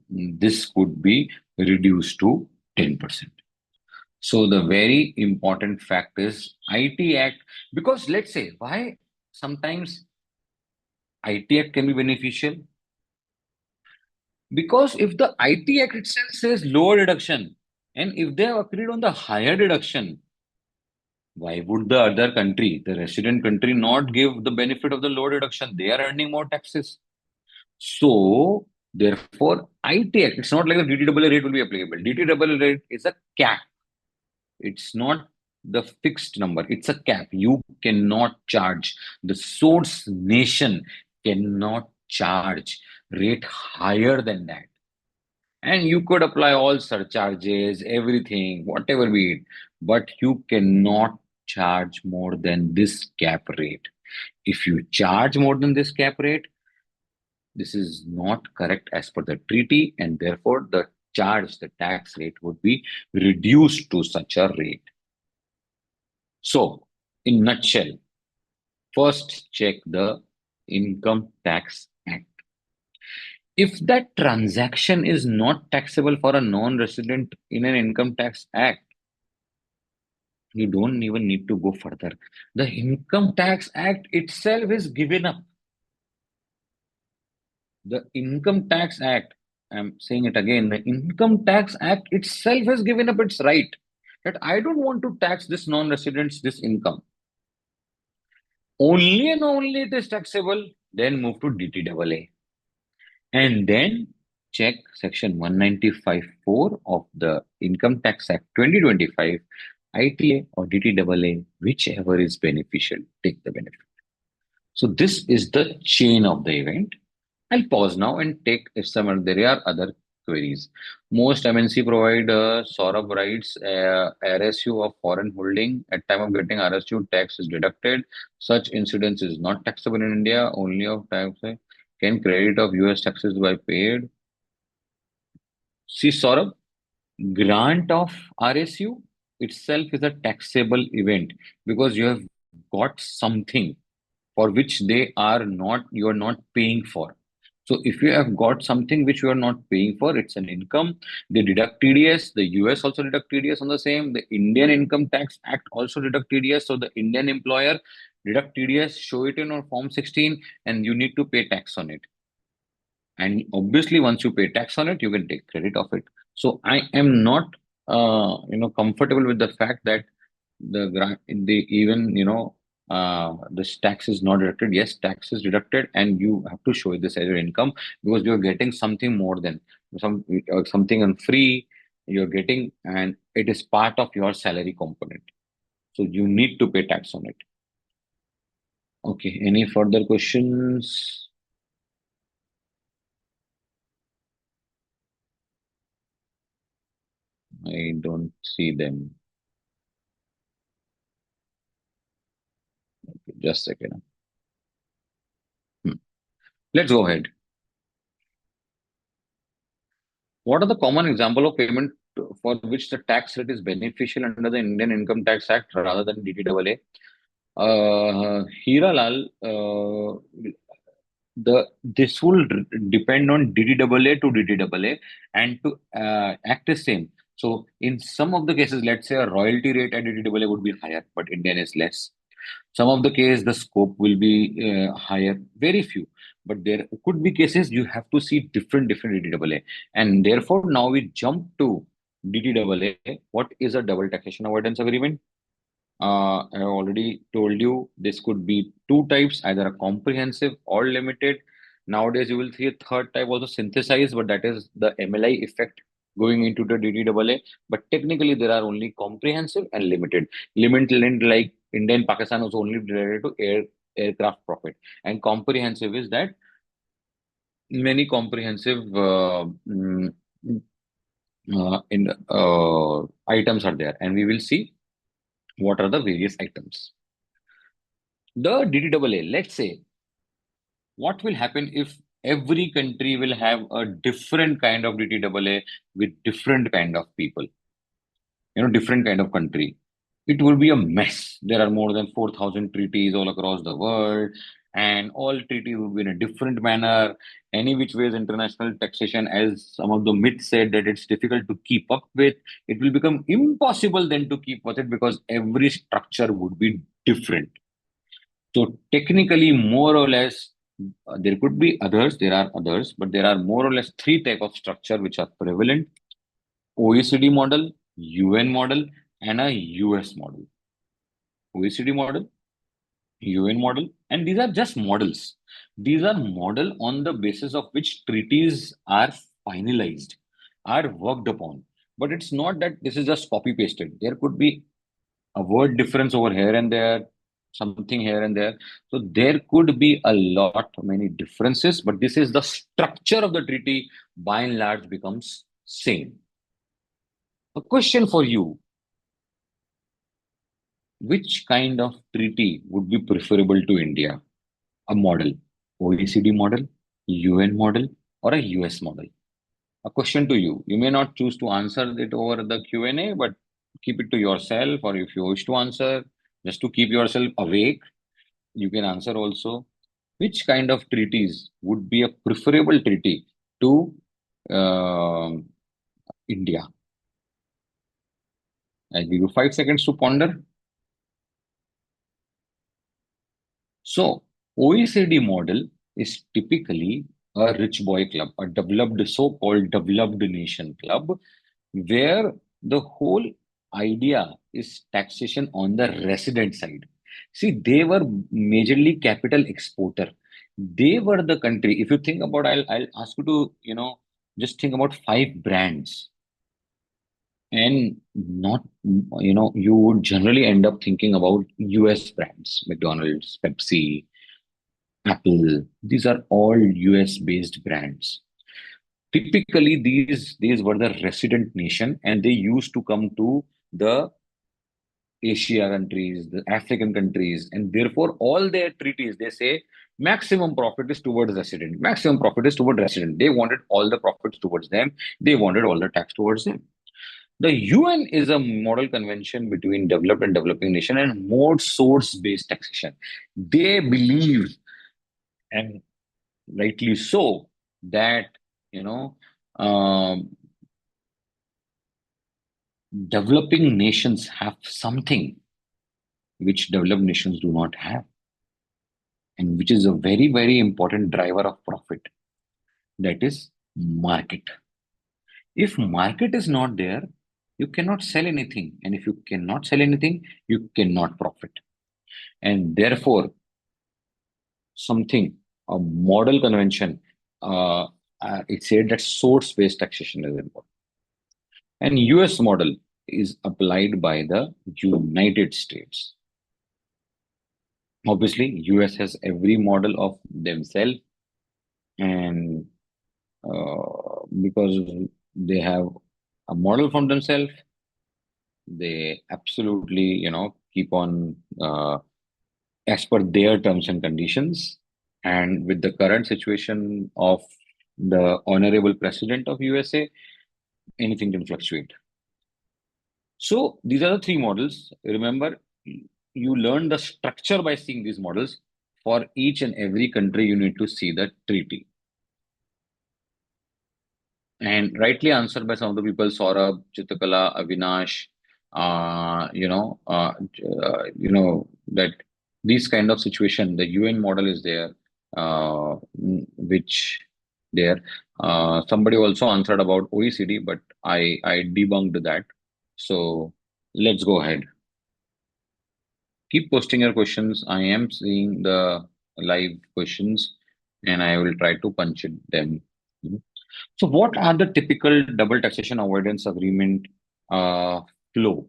this could be reduced to 10%. So the very important fact is IT Act, because let's say why sometimes IT Act can be beneficial. Because if the IT Act itself says lower deduction, and if they have agreed on the higher deduction, why would the other country, the resident country, not give the benefit of the lower deduction? They are earning more taxes. So, therefore, IT Act, it's not like the DTAA rate will be applicable. DTAA rate is a cap. It's not the fixed number, it's a cap. You cannot charge. The source nation cannot charge rate higher than that. And you could apply all surcharges, everything, whatever be it, but you cannot charge more than this cap rate. If you charge more than this cap rate, this is not correct as per the treaty, and therefore the tax rate would be reduced to such a rate. So, in nutshell, first check the Income Tax Act. If that transaction is not taxable for a non-resident in an Income Tax Act, you don't even need to go further. The Income Tax Act itself is given up. The Income Tax Act, I'm saying it again, the Income Tax Act itself has given up its right that I don't want to tax this non-residents this income. Only and only it is taxable, then move to DTAA. And then check section 195(4) of the Income Tax Act 2025, ITA or DTAA, whichever is beneficial, take the benefit. So this is the chain of the event. I'll pause now and take if there are other queries. Most MNC provide Saurabh writes RSU of foreign holding. At time of getting RSU, tax is deducted. Such incidence is not taxable in India, only of tax. Can credit of US taxes be paid? See, Saurabh, grant of RSU itself is a taxable event because you have got something for which you are not paying for. So if you have got something which you are not paying for, it's an income. They deduct TDS. The US also deduct TDS on the same. The Indian Income Tax Act also deduct TDS. So the Indian employer deduct TDS, show it in on Form 16, and you need to pay tax on it. And obviously, once you pay tax on it, you can take credit of it. So I am not, comfortable with the fact that this tax is not deducted. Yes, tax is deducted, and you have to show this as your income, because you're getting something more than something on free. You're getting, and it is part of your salary component. So you need to pay tax on it. Okay. Any further questions? I don't see them. Okay, just a second. Let's go ahead. What are the common example of payment for which the tax rate is beneficial under the Indian Income Tax Act rather than DTAA? Hiralal, this will depend on DTAA to DTAA and to act is same. So in some of the cases, let's say a royalty rate at DTAA would be higher, but Indian is less. Some of the case, the scope will be higher, very few. But there could be cases you have to see different DTAA. And therefore, now we jump to DTAA. What is a double taxation avoidance agreement? I have already told you this could be two types, either a comprehensive or limited. Nowadays, you will see a third type also synthesized, but that is the MLI effect going into the DTAA. But technically, there are only comprehensive and limited. Limited, like India and Pakistan, was only related to aircraft profit, and comprehensive is that many comprehensive items are there, and we will see what are the various items. The DTAA, let's say, what will happen if every country will have a different kind of DTAA with different kind of people, different kind of country? It will be a mess. There are more than 4,000 treaties all across the world, and all treaties will be in a different manner. Any which ways international taxation, as some of the myths said, that it's difficult to keep up with, it will become impossible then to keep with it, because every structure would be different. So technically, more or less, there could be others, there are others, but there are more or less three type of structure which are prevalent: OECD model, UN model, and a US model. OECD model, UN model, and these are just models. These are model on the basis of which treaties are finalized, are worked upon. But it's not that this is just copy pasted. There could be a word difference over here and there, something here and there. So there could be a lot, many differences, but this is the structure of the treaty, by and large, becomes same. A question for you: which kind of treaty would be preferable to India? A model, OECD model, UN model, or a US model? A question to you. You may not choose to answer it over the Q&A, but keep it to yourself, or if you wish to answer, just to keep yourself awake, you can answer also. Which kind of treaties would be a preferable treaty to India? I'll give you 5 seconds to ponder. So, OECD model is typically a rich boy club, a developed, so-called developed nation club, where the whole idea is taxation on the resident side. See, they were majorly capital exporter. They were the country. If you think about, I'll ask you to, just think about 5 brands, and not, you would generally end up thinking about US brands: McDonald's, Pepsi, Apple. These are all US based brands. Typically, these were the resident nation, and they used to come to the Asia countries, the African countries, and therefore all their treaties, they say maximum profit is towards resident. Maximum profit is towards resident. They wanted all the profits towards them. They wanted all the tax towards them. The UN is a model convention between developed and developing nation, and more source-based taxation. They believe, and rightly so, that, um, developing nations have something which developed nations do not have, and which is a very, very important driver of profit. That is market. If market is not there, you cannot sell anything. And if you cannot sell anything, you cannot profit. And therefore, something, a model convention, it said that source-based taxation is important. And US model is applied by the United States. Obviously, US has every model of themselves, and because they have a model from themselves, they absolutely, keep on as per their terms and conditions. And with the current situation of the honorable president of USA, anything can fluctuate. So these are the three models. Remember, you learn the structure by seeing these models. For each and every country, you need to see the treaty. And rightly answered by some of the people, Saurabh, Chitakala, Avinash, that these kind of situation, the UN model is there, which there. Somebody also answered about OECD, but I debunked that. So let's go ahead. Keep posting your questions. I am seeing the live questions, and I will try to punch it them. So, what are the typical double taxation avoidance agreement flow?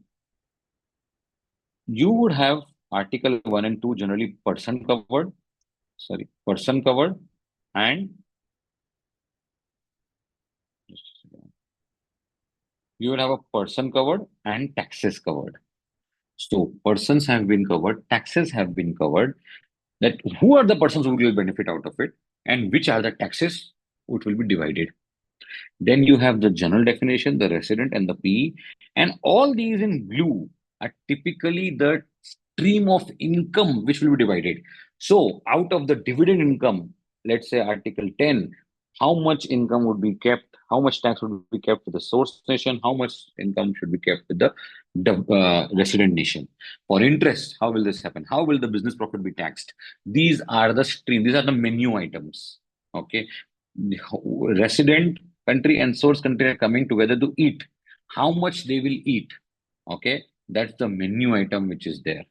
You would have Article 1 and 2 generally person covered, and you would have a person covered and taxes covered. So, persons have been covered, taxes have been covered. That who are the persons who will benefit out of it, and which are the taxes which will be divided. Then you have the general definition, the resident, and the PE. And all these in blue are typically the stream of income which will be divided. So, out of the dividend income, let's say Article 10, how much income would be kept, how much tax would be kept for the source nation, how much income should be kept with the resident nation. For interest, how will this happen? How will the business profit be taxed? These are the stream, these are the menu items. Okay. The resident country and source country are coming together to eat. How much they will eat? Okay, that's the menu item which is there.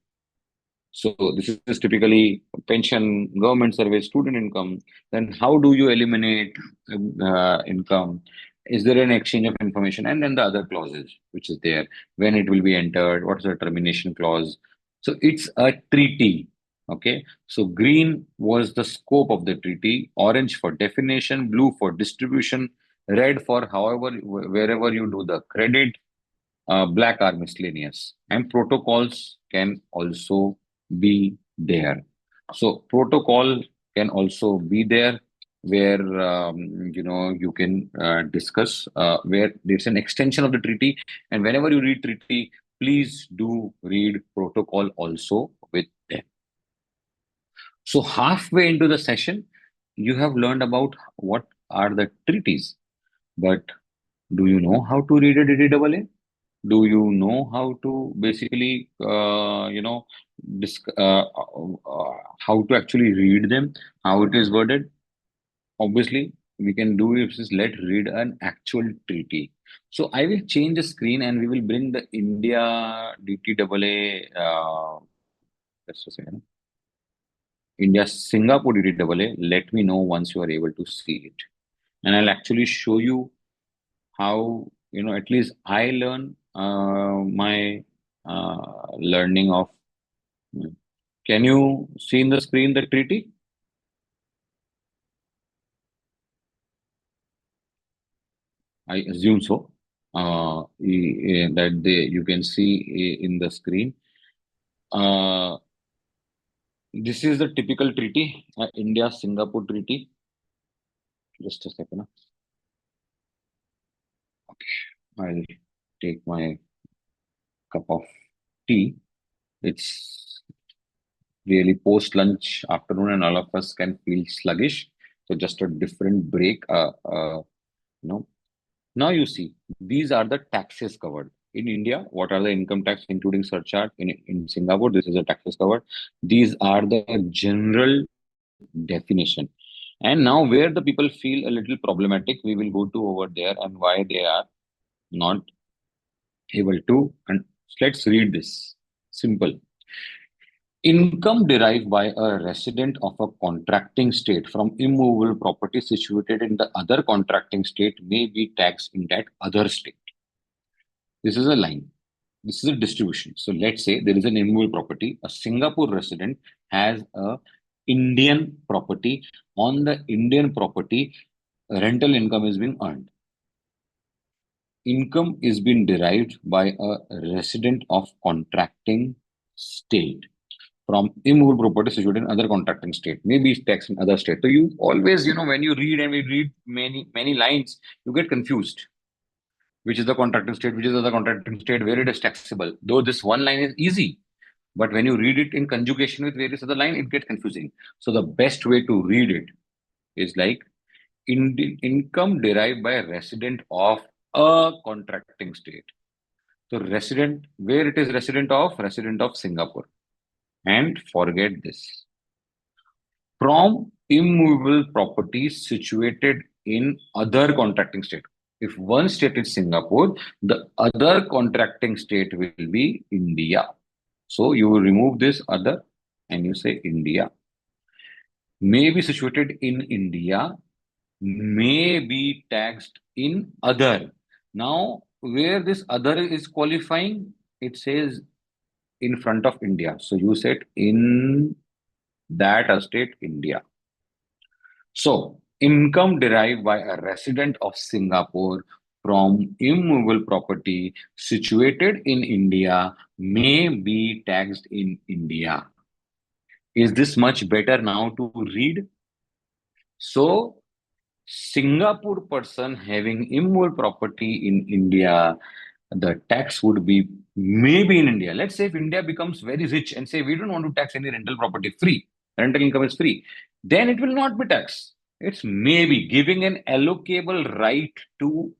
So this is typically pension, government service, student income. Then how do you eliminate income? Is there an exchange of information? And then the other clauses which is there, when it will be entered, what is the termination clause? So it's a treaty. Okay, so green was the scope of the treaty, orange for definition, blue for distribution, red for however, wherever you do the credit, black are miscellaneous, and protocols can also be there. So protocol can also be there where you can discuss where there's an extension of the treaty, and whenever you read treaty, please do read protocol also with them. So halfway into the session, you have learned about what are the treaties, but do you know how to read a DDAA? Do you know how to basically, how to actually read them, how it is worded? Obviously, we can do it. Is let read an actual treaty. So I will change the screen and we will bring the India DTAA. Just a second. India Singapore DTAA. Let me know once you are able to see it, and I'll actually show you how at least I learn my learning of. Can you see in the screen the treaty? I assume so. That you can see in the screen. This is the typical treaty, India Singapore treaty. Just a second. Okay, I'll take my cup of tea. It's really post lunch afternoon, and all of us can feel sluggish. So just a different break. Now you see, these are the taxes covered. In India, what are the income tax, including surcharge? In Singapore, this is the taxes covered. These are the general definition. And now where the people feel a little problematic, we will go to over there and why they are not able to. And let's read this. Simple. Income derived by a resident of a contracting state from immovable property situated in the other contracting state may be taxed in that other state. This is a line. This is a distribution. So let's say there is an immovable property. A Singapore resident has a Indian property. On the Indian property, rental income is being earned. Income is being derived by a resident of contracting state from immovable property situated in other contracting state, maybe taxed in other state. So you always, when you read and we read many lines, you get confused. Which is the contracting state, which is the other contracting state, where it is taxable. Though this one line is easy, but when you read it in conjugation with various other line, it gets confusing. So the best way to read it is like income derived by a resident of a contracting state. So resident, where it is resident of Singapore. And forget this. From immovable properties situated in other contracting state. If one state is Singapore, the other contracting state will be India. So you will remove this other and you say India. May be situated in India, may be taxed in other. Now, where this other is qualifying, it says in front of India. So you said in that state, India. So income derived by a resident of Singapore from immovable property situated in India may be taxed in India. Is this much better now to read? So Singapore person having immovable property in India, the tax would be maybe in India. Let's say if India becomes very rich and say we don't want to tax any rental property free, rental income is free, then it will not be taxed. It's maybe giving an allocable right to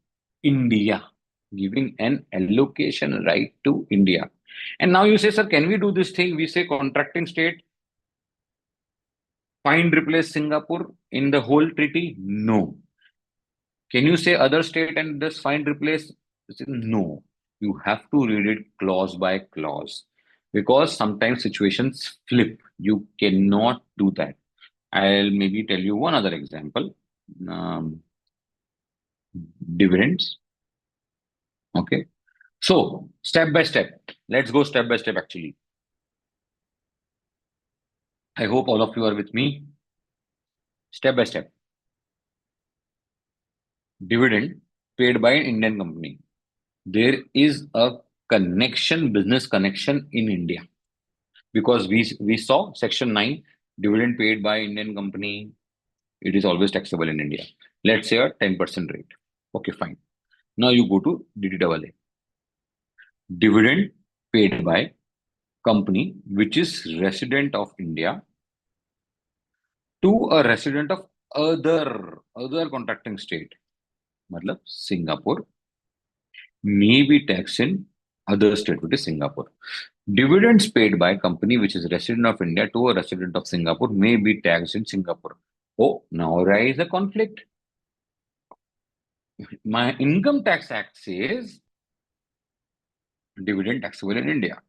India, giving an allocation right to India. And now you say, sir, can we do this thing? We say contracting state, find replace Singapore in the whole treaty? No. Can you say other state and just find replace? No. You have to read it clause by clause because sometimes situations flip. You cannot do that. I'll maybe tell you one other example. Dividends. Okay. So step by step. Let's go step by step actually. I hope all of you are with me. Step by step. Dividend paid by an Indian company. There is a connection, business connection in India. Because we saw section 9, dividend paid by Indian company, it is always taxable in India. Let's say a 10% rate. Okay, fine. Now you go to DDAA. Dividend paid by company which is resident of India to a resident of other contracting state. Matlab Singapore may be taxed in other state, which is Singapore. Dividends paid by company which is resident of India to a resident of Singapore may be taxed in Singapore. Oh, now arise a conflict. My Income Tax Act says dividend taxable in India.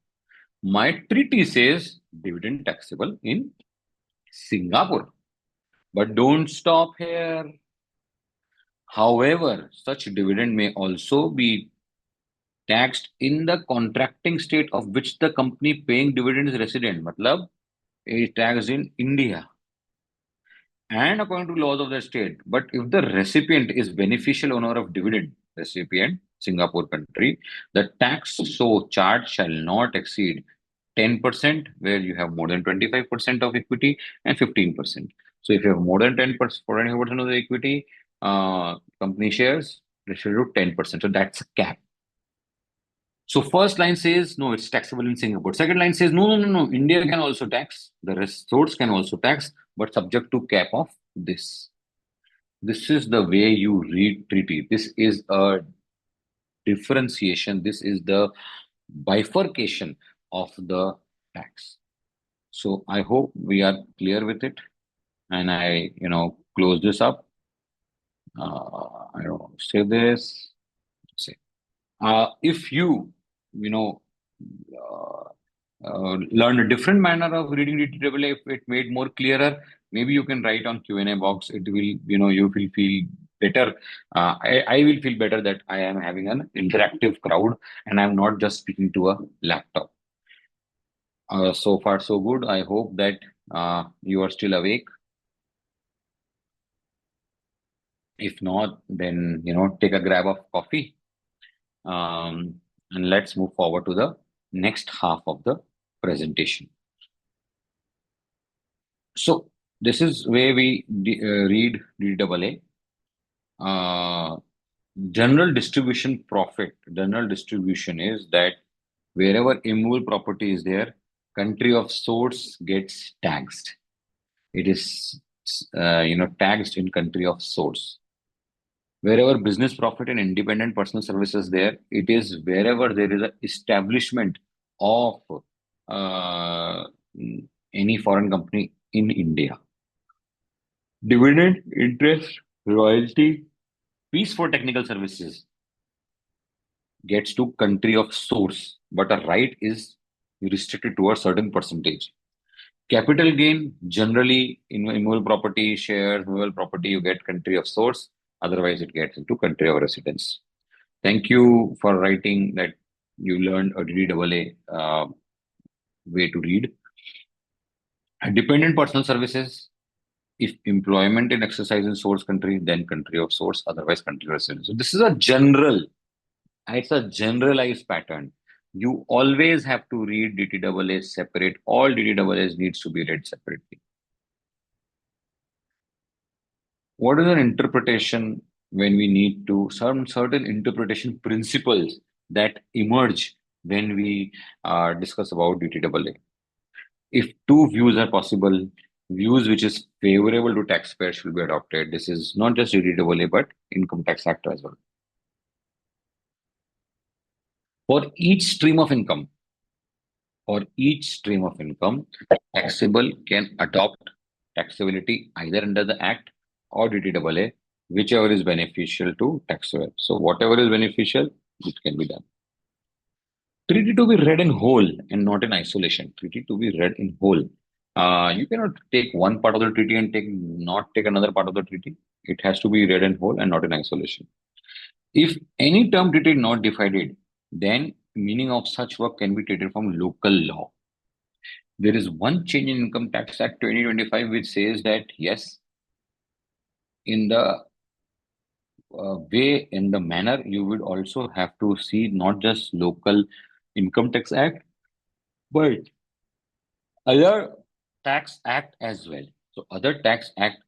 My treaty says dividend taxable in Singapore. But don't stop here. However, such dividend may also be taxed in the contracting state of which the company paying dividend is resident. Matlab, is taxed in India and according to laws of the state. But if the recipient is beneficial owner of dividend, recipient, Singapore country, the tax so charged shall not exceed 10% where you have more than 25% of equity and 15%. So if you have more than 10%, 40% of the equity, company shares, they should do 10%. So that's a cap. So first line says, no, it's taxable in Singapore. Second line says, no. India can also tax. The resorts can also tax, but subject to cap of this. This is the way you read treaty. This is a differentiation. This is the bifurcation of the tax. So I hope we are clear with it, and I, close this up. I don't say this. Say, if you know, uh, learn a different manner of reading DTAA, if it made more clearer, maybe you can write on Q&A box. It will, you will feel better. I will feel better that I am having an interactive crowd and I'm not just speaking to a laptop. So far, so good. I hope that you are still awake. If not, then, take a grab of coffee. And let's move forward to the next half of the presentation. So this is where we read DAA. General distribution profit. General distribution is that wherever immovable property is there, country of source gets taxed. It is taxed in country of source. Wherever business profit and independent personal services there, it is wherever there is an establishment of uh, any foreign company in India. Dividend, interest, royalty, fees for technical services gets to country of source, but a right is restricted to a certain percentage. Capital gain, generally in immovable property, shares, movable property, you get country of source. Otherwise, it gets into country of residence. Thank you for writing that you learned a DDAA way to read. Dependent personal services, if employment in exercise in source country, then country of source, otherwise country of residence. So this is it's a generalized pattern. You always have to read DTAA separate. All DTAAs needs to be read separately. What is an interpretation when we need to certain interpretation principles that emerge when we discuss about DTAA? If two views are possible, views which is favorable to taxpayers should be adopted. This is not just DTAA but Income Tax Act as well. For each stream of income, taxable can adopt taxability either under the Act or DTAA, whichever is beneficial to taxpayer. So whatever is beneficial, it can be done. Treaty to be read in whole and not in isolation. Treaty to be read in whole. You cannot take one part of the treaty and not take another part of the treaty. It has to be read in whole and not in isolation. If any term treaty not divided, then meaning of such work can be treated from local law. There is one change in Income Tax Act 2025 which says that yes, in the way, in the manner, you would also have to see not just local Income Tax Act, but other tax act as well. So other tax act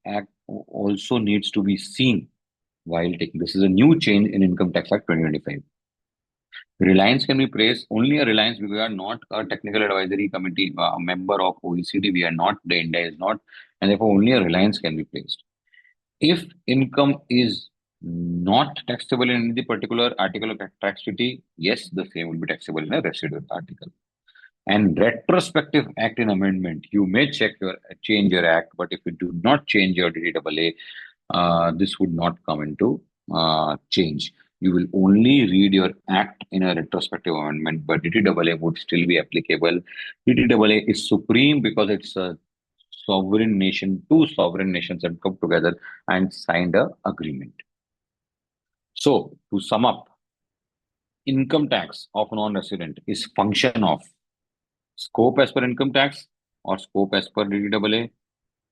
also needs to be seen while taking. This is a new change in Income Tax Act 2025. Reliance can be praised only a reliance because we are not a technical advisory committee, a member of OECD. We are not, the India is not, and therefore only a reliance can be praised. If income is not taxable in any particular article of tax treaty, yes, the same will be taxable in a residual article. And retrospective act in amendment, you may change your act, but if you do not change your DTAA, this would not come into change. You will only read your act in a retrospective amendment, but DTAA would still be applicable. DTAA is supreme because it's a sovereign nation, two sovereign nations have come together and signed an agreement. So to sum up, income tax of non-resident is function of scope as per income tax or scope as per DTAA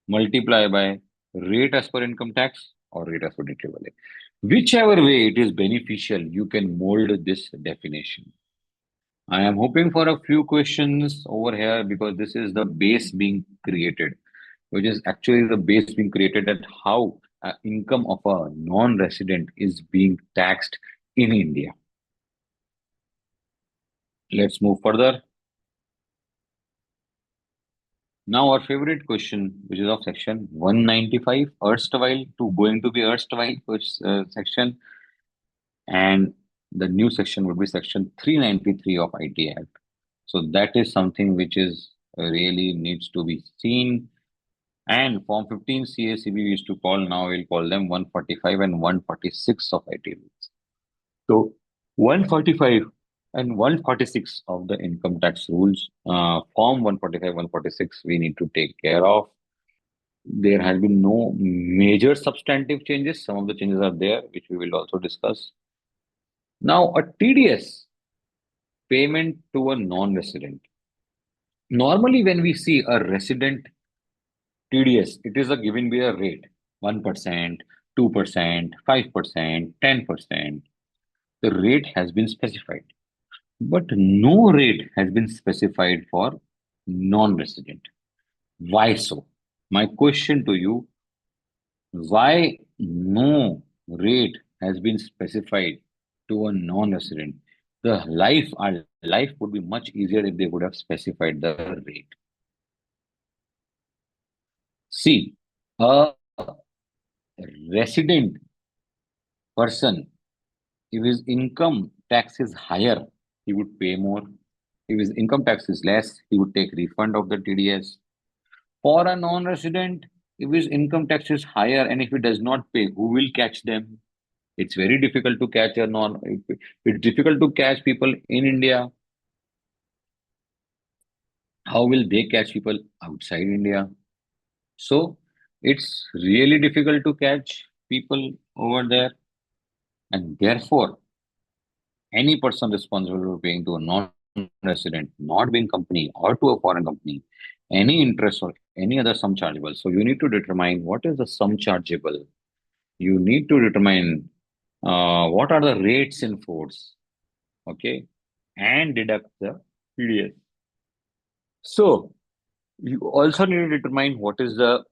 multiply by rate as per income tax or rate as per DTAA. Whichever way it is beneficial, you can mold this definition. I am hoping for a few questions over here because this is the base being created, which is actually the base being created at how income of a non-resident is being taxed in India. Let's move further. Now our favorite question, which is of section 195, erstwhile to going to be erstwhile section, and the new section would be section 393 of IT Act. So that is something which is really needs to be seen. And Form 15 CACB we used to call, now we'll call them 145 and 146 of IT rules. So 145 and 146 of the income tax rules, Form 145, 146, we need to take care of. There has been no major substantive changes. Some of the changes are there, which we will also discuss. Now, a TDS payment to a non-resident. Normally, when we see a resident TDS, it is a given by a rate 1%, 2%, 5%, 10%. The rate has been specified, but no rate has been specified for non-resident. Why so? My question to you, why no rate has been specified to a non-resident? Our life would be much easier if they would have specified the rate. See, a resident person, if his income tax is higher, he would pay more. If his income tax is less, he would take refund of the TDS. For a non-resident, if his income tax is higher and if he does not pay, who will catch them? It's very difficult to catch it's difficult to catch people in India. How will they catch people outside India? So it's really difficult to catch people over there. And therefore, any person responsible for paying to a non-resident, not being company or to a foreign company, any interest or any other sum chargeable. So you need to determine what is the sum chargeable. You need to determine what are the rates in force, okay, and deduct the TDS. So you also need to determine what is the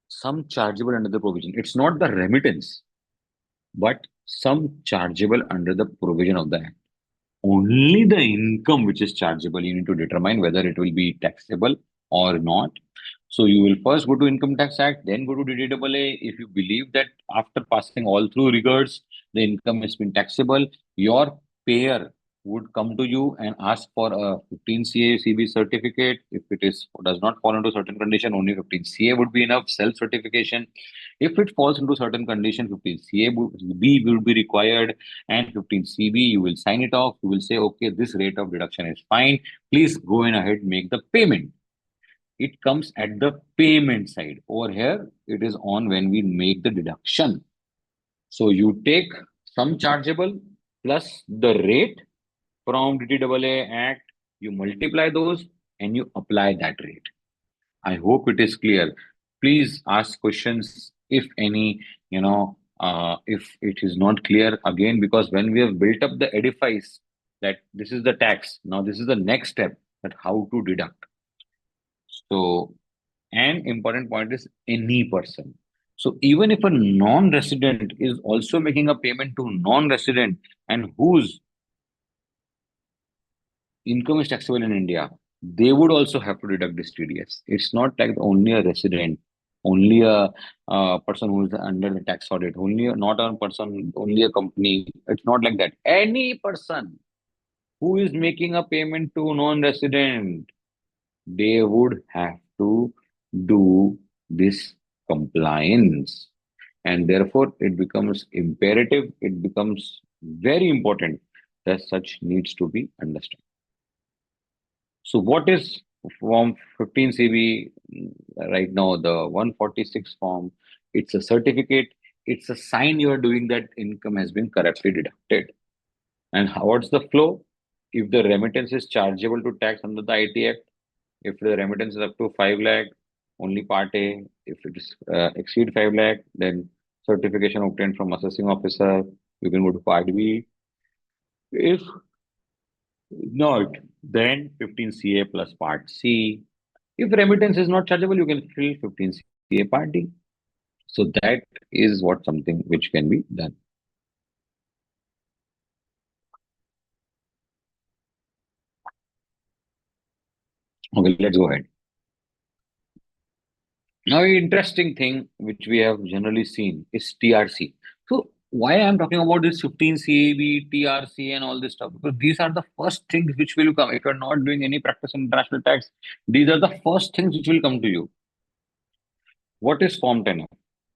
sum chargeable under the provision. It's not the remittance, but sum chargeable under the provision of the act. Only the income which is chargeable, you need to determine whether it will be taxable or not. So you will first go to Income Tax Act, then go to DDAA. If you believe that after passing all through rigors, the income has been taxable, your payer would come to you and ask for a 15 CA CB certificate. If it does not fall into certain condition, only 15 CA would be enough, self-certification. If it falls into certain condition, 15 CA B will be required, and 15 CB, you will sign it off. You will say, okay, this rate of deduction is fine. Please go in ahead, make the payment. It comes at the payment side. Over here, it is on when we make the deduction. So you take sum chargeable plus the rate from DTAA Act, you multiply those and you apply that rate. I hope it is clear. Please ask questions if any, if it is not clear again, because when we have built up the edifice that this is the tax, now this is the next step, that how to deduct. So, an important point is any person. So even if a non-resident is also making a payment to non-resident and whose income is taxable in India, they would also have to deduct this TDS. It's not like only a resident, only a person who is under the tax audit, not a person, only a company. It's not like that. Any person who is making a payment to non-resident, they would have to do this compliance. And therefore, it becomes imperative, it becomes very important that such needs to be understood. So what is Form 15 CB right now? The 146 form, it's a certificate, it's a sign you are doing that income has been correctly deducted. And what's the flow? If the remittance is chargeable to tax under the IT Act, if the remittance is up to 5 lakh, only part A. If it is exceed 5 lakh, then certification obtained from assessing officer, you can go to part B. If not, then 15 CA plus part C. If remittance is not chargeable, you can fill 15 CA part D. So that is something which can be done. Okay, let's go ahead. Now, interesting thing which we have generally seen is TRC. So, why I'm talking about this 15 CAB, TRC, and all this stuff? Because these are the first things which will come. If you're not doing any practice in international tax, these are the first things which will come to you. What is Form 10?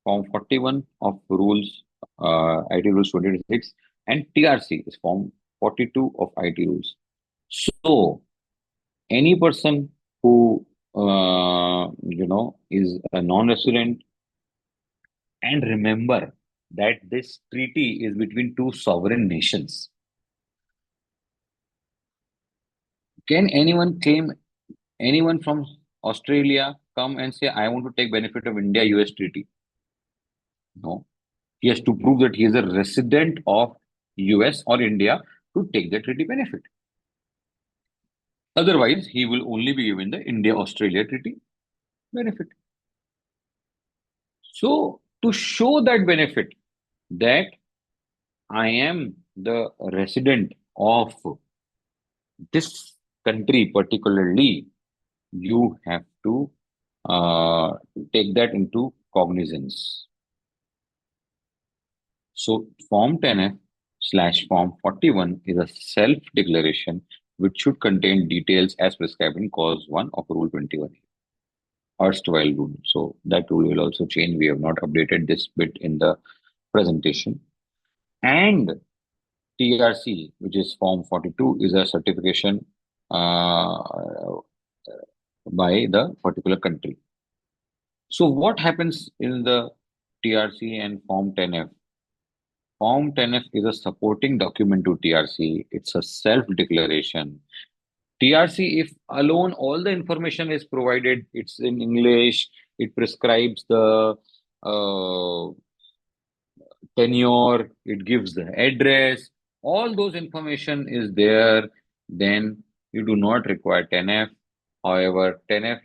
Form 41 of Rules, IT Rules 2026, and TRC is Form 42 of IT Rules. So, any person who is a non-resident, and remember that this treaty is between two sovereign nations. Can anyone from Australia come and say, I want to take benefit of India-US treaty? No. He has to prove that he is a resident of US or India to take the treaty benefit. Otherwise, he will only be given the India-Australia treaty benefit. So, to show that benefit, that I am the resident of this country particularly, you have to take that into cognizance. So Form 10F/Form 41 is a self-declaration which should contain details as prescribed in Clause 1 of Rule 21, erstwhile rule. So that rule will also change. We have not updated this bit in the presentation. And TRC, which is Form 42, is a certification by the particular country. So what happens in the TRC and Form 10F? Form 10F is a supporting document to TRC. It's a self-declaration. TRC, if alone all the information is provided, it's in English, it prescribes the tenure, it gives the address, all those information is there, then you do not require 10F. However, 10F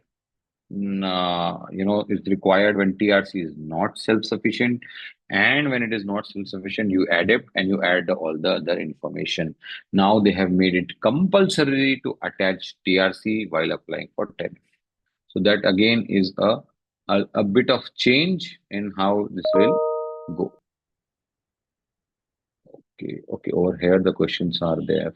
is required when TRC is not self-sufficient, and when it is not self-sufficient, you add it and you add all the other information. Now they have made it compulsory to attach TRC while applying for 10F. So that again is a bit of change in how this will go. Okay, over here the questions are there.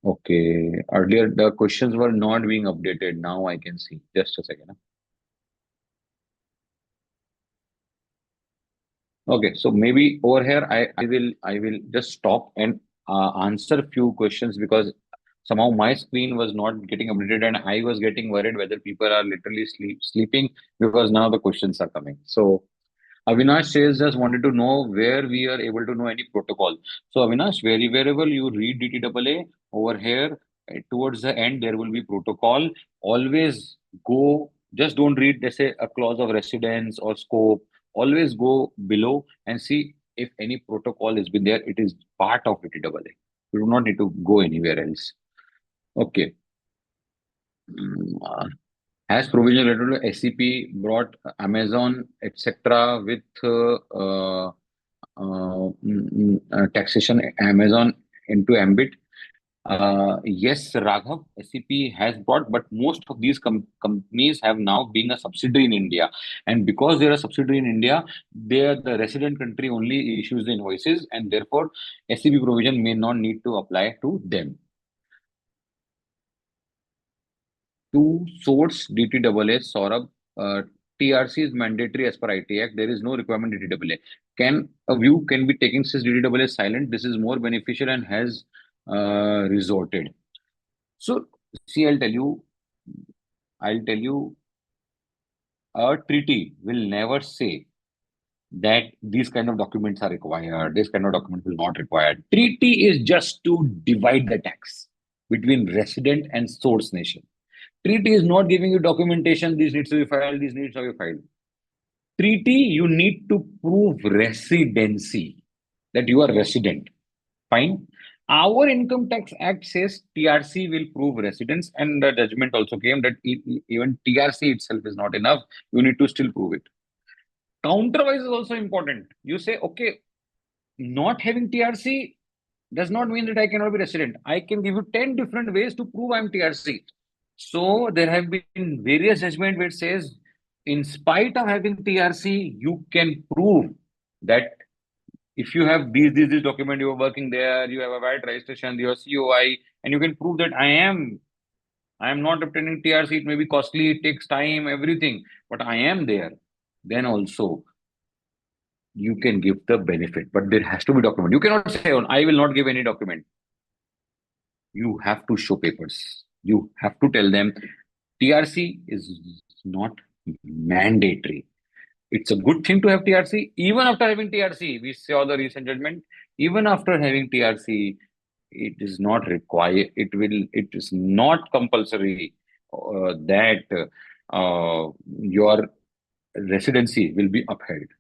Okay, earlier the questions were not being updated. Now I can see. Just a second. Okay, so maybe over here I will just stop and answer few questions, because somehow my screen was not getting updated and I was getting worried whether people are literally sleeping, because now the questions are coming. So Avinash says, just wanted to know where we are able to know any protocol. So Avinash, wherever you read DTAA, over here towards the end there will be protocol. Always go, just don't read, let's say, a clause of residence or scope. Always go below and see if any protocol has been there. It is part of DTAA. You do not need to go anywhere else. Okay. Has provision related to SCP brought Amazon, etc., with taxation Amazon into ambit? Yes, Raghav, SCP has brought, but most of these companies have now been a subsidiary in India. And because they're a subsidiary in India, the resident country only issues the invoices, and therefore SCP provision may not need to apply to them. To source DTAA, Saurabh, TRC is mandatory as per IT Act. There is no requirement DTAA. A view can be taken since DTAA is silent. This is more beneficial and has resorted. So, see, I'll tell you, a treaty will never say that these kind of documents are required, this kind of document will not required. Treaty is just to divide the tax between resident and source nation. Treaty is not giving you documentation, this needs to be filed, this needs to be filed. Treaty, you need to prove residency, that you are resident. Fine. Our Income Tax Act says TRC will prove residence, and the judgment also came that even TRC itself is not enough. You need to still prove it. Counterwise is also important. You say, okay, not having TRC does not mean that I cannot be resident. I can give you 10 different ways to prove I'm TRC. So there have been various judgments where it says, in spite of having TRC, you can prove that if you have these document, you are working there, you have a valid registration, your COI, and you can prove that I am not obtaining TRC. It may be costly, it takes time, everything, but I am there. Then also you can give the benefit, but there has to be document. You cannot say, "Oh, I will not give any document." You have to show papers. You have to tell them TRC is not mandatory. It's a good thing to have TRC. Even after having TRC, we saw the recent judgment. Even after having TRC, it is not required. It is not compulsory that your residency will be upheld.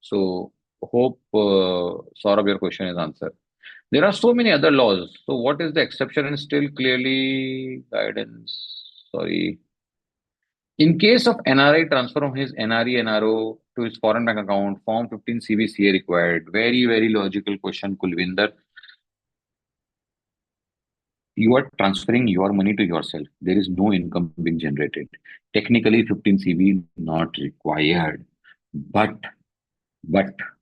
So hope, Saurabh, your question is answered. There are so many other laws. So what is the exception and still clearly guidance? Sorry. In case of NRI transfer from his NRE NRO to his foreign bank account, Form 15 CVCA required. Very, very logical question, Kulvinder. You are transferring your money to yourself. There is no income being generated. Technically, 15 CV not required. But,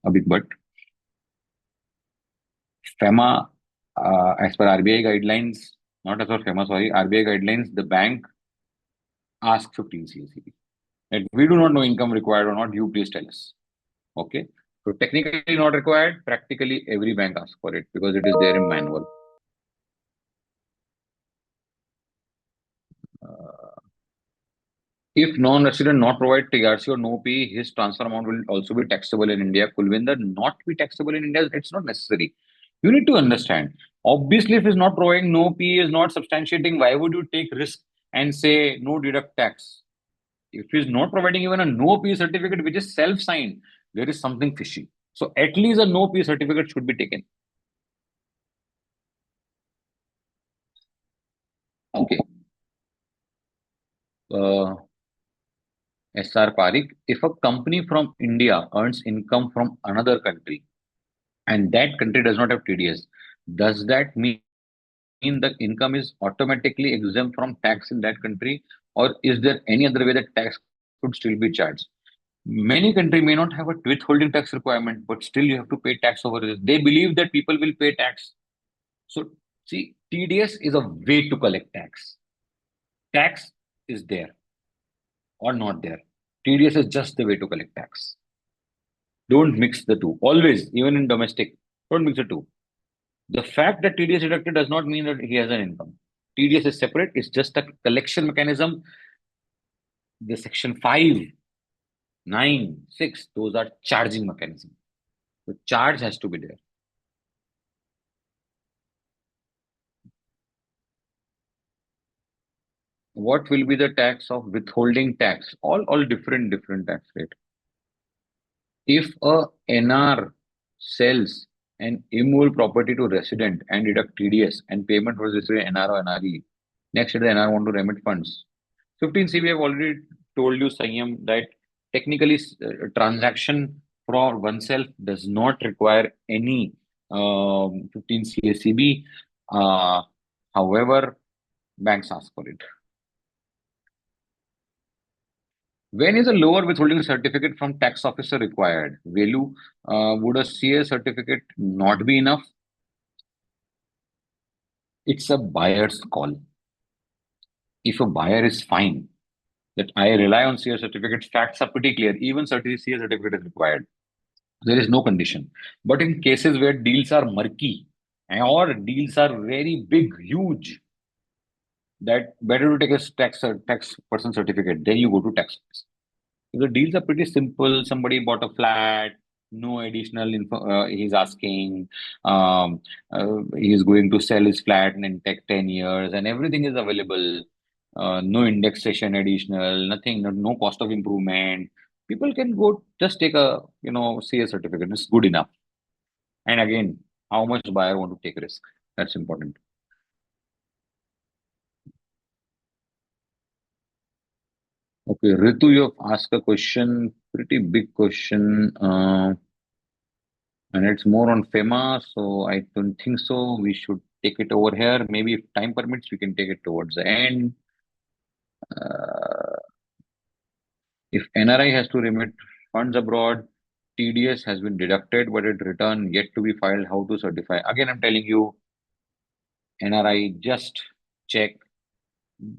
a big but, FEMA, as per RBI guidelines, not as per FEMA, sorry, RBI guidelines, the bank asks 15 CACB. And we do not know income required or not, you please tell us. Okay. So technically not required, practically every bank asks for it because it is there in manual. If non-resident not provide TRC or no P, his transfer amount will also be taxable in India. Kulvinder, not be taxable in India, it's not necessary. You need to understand. Obviously, if it's not providing no P, is not substantiating, why would you take risk and say no deduct tax? If he's not providing even a no P certificate, which is self-signed, there is something fishy. So at least a no P certificate should be taken. Okay. SR Parikh, if a company from India earns income from another country and that country does not have TDS, does that mean the income is automatically exempt from tax in that country, or is there any other way that tax could still be charged? Many countries may not have a withholding tax requirement, but still you have to pay tax over this. They believe that people will pay tax. So see, TDS is a way to collect tax. Tax is there or not there. TDS is just the way to collect tax. Don't mix the two. Always, even in domestic, don't mix the two. The fact that TDS deducted does not mean that he has an income. TDS is separate. It's just a collection mechanism. The section 5, 9, 6, those are charging mechanism. The charge has to be there. What will be the tax of withholding tax? All different tax rate. If a NR sells an immovable property to resident and deduct TDS and payment was received NR or NRE, next year the NR want to remit funds. 15 CB have already told you, Sanyam, that technically transaction for oneself does not require any 15 CACB. However, banks ask for it. When is a lower withholding certificate from tax officer required? Velu, would a CA certificate not be enough? It's a buyer's call. If a buyer is fine, that I rely on CA certificate, facts are pretty clear. Even CA certificate is required. There is no condition. But in cases where deals are murky or deals are very big, huge, that better to take a tax person certificate, then you go to tax office. The deals are pretty simple. Somebody bought a flat, no additional info he's asking. He's going to sell his flat in take 10 years and everything is available. No indexation additional, nothing, no cost of improvement. People can go just take a CA certificate. It's good enough. And again, how much buyer want to take risk? That's important. Okay, Ritu, you have asked a question, pretty big question. And it's more on FEMA, so I don't think so. We should take it over here. Maybe if time permits, we can take it towards the end. If NRI has to remit funds abroad, TDS has been deducted, but it return yet to be filed. How to certify? Again, I'm telling you, NRI, just check.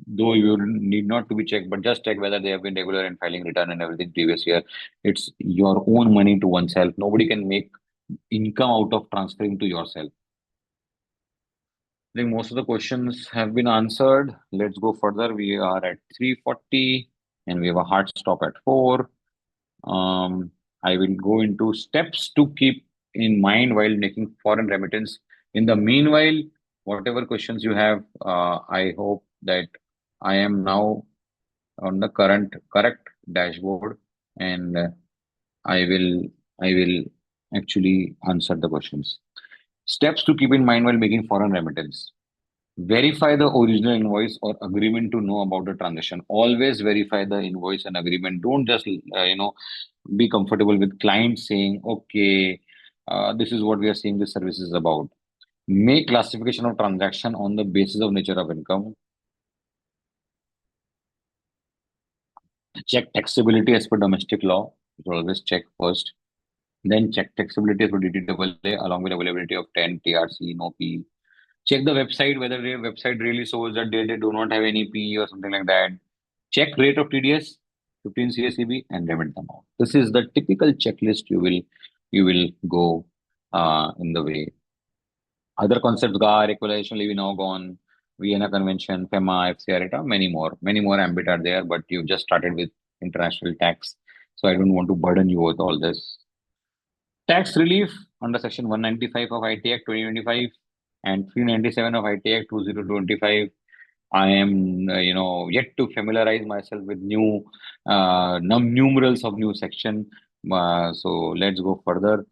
Though you need not to be checked, but just check whether they have been regular in filing return and everything previous year. It's your own money to oneself. Nobody can make income out of transferring to yourself. I think most of the questions have been answered. Let's go further. We are at 3:40 and we have a hard stop at 4. I will go into steps to keep in mind while making foreign remittance. In the meanwhile, whatever questions you have, I hope that I am now on the correct dashboard, and I will actually answer the questions. Steps to keep in mind while making foreign remittance. Verify the original invoice or agreement to know about the transaction. Always verify the invoice and agreement. Don't just be comfortable with clients saying, okay, this is what we are seeing this service is about. Make classification of transaction on the basis of nature of income. Check taxability as per domestic law. You should always check first. Then check taxability as per DTAA along with availability of 10 TRC, no P. Check the website, whether their website really shows that they do not have any P or something like that. Check rate of TDS, 15 CSEB, and remit them out. This is the typical checklist you will go in the way. Other concepts, GAR, equalization, levy now gone, Vienna Convention, FEMA, FCRETA, many more ambit are there, but you've just started with international tax. So I don't want to burden you with all this. Tax relief under section 195 of IT Act 2025 and 397 of IT Act 2025. I am, yet to familiarize myself with new numerals of new section. So let's go further.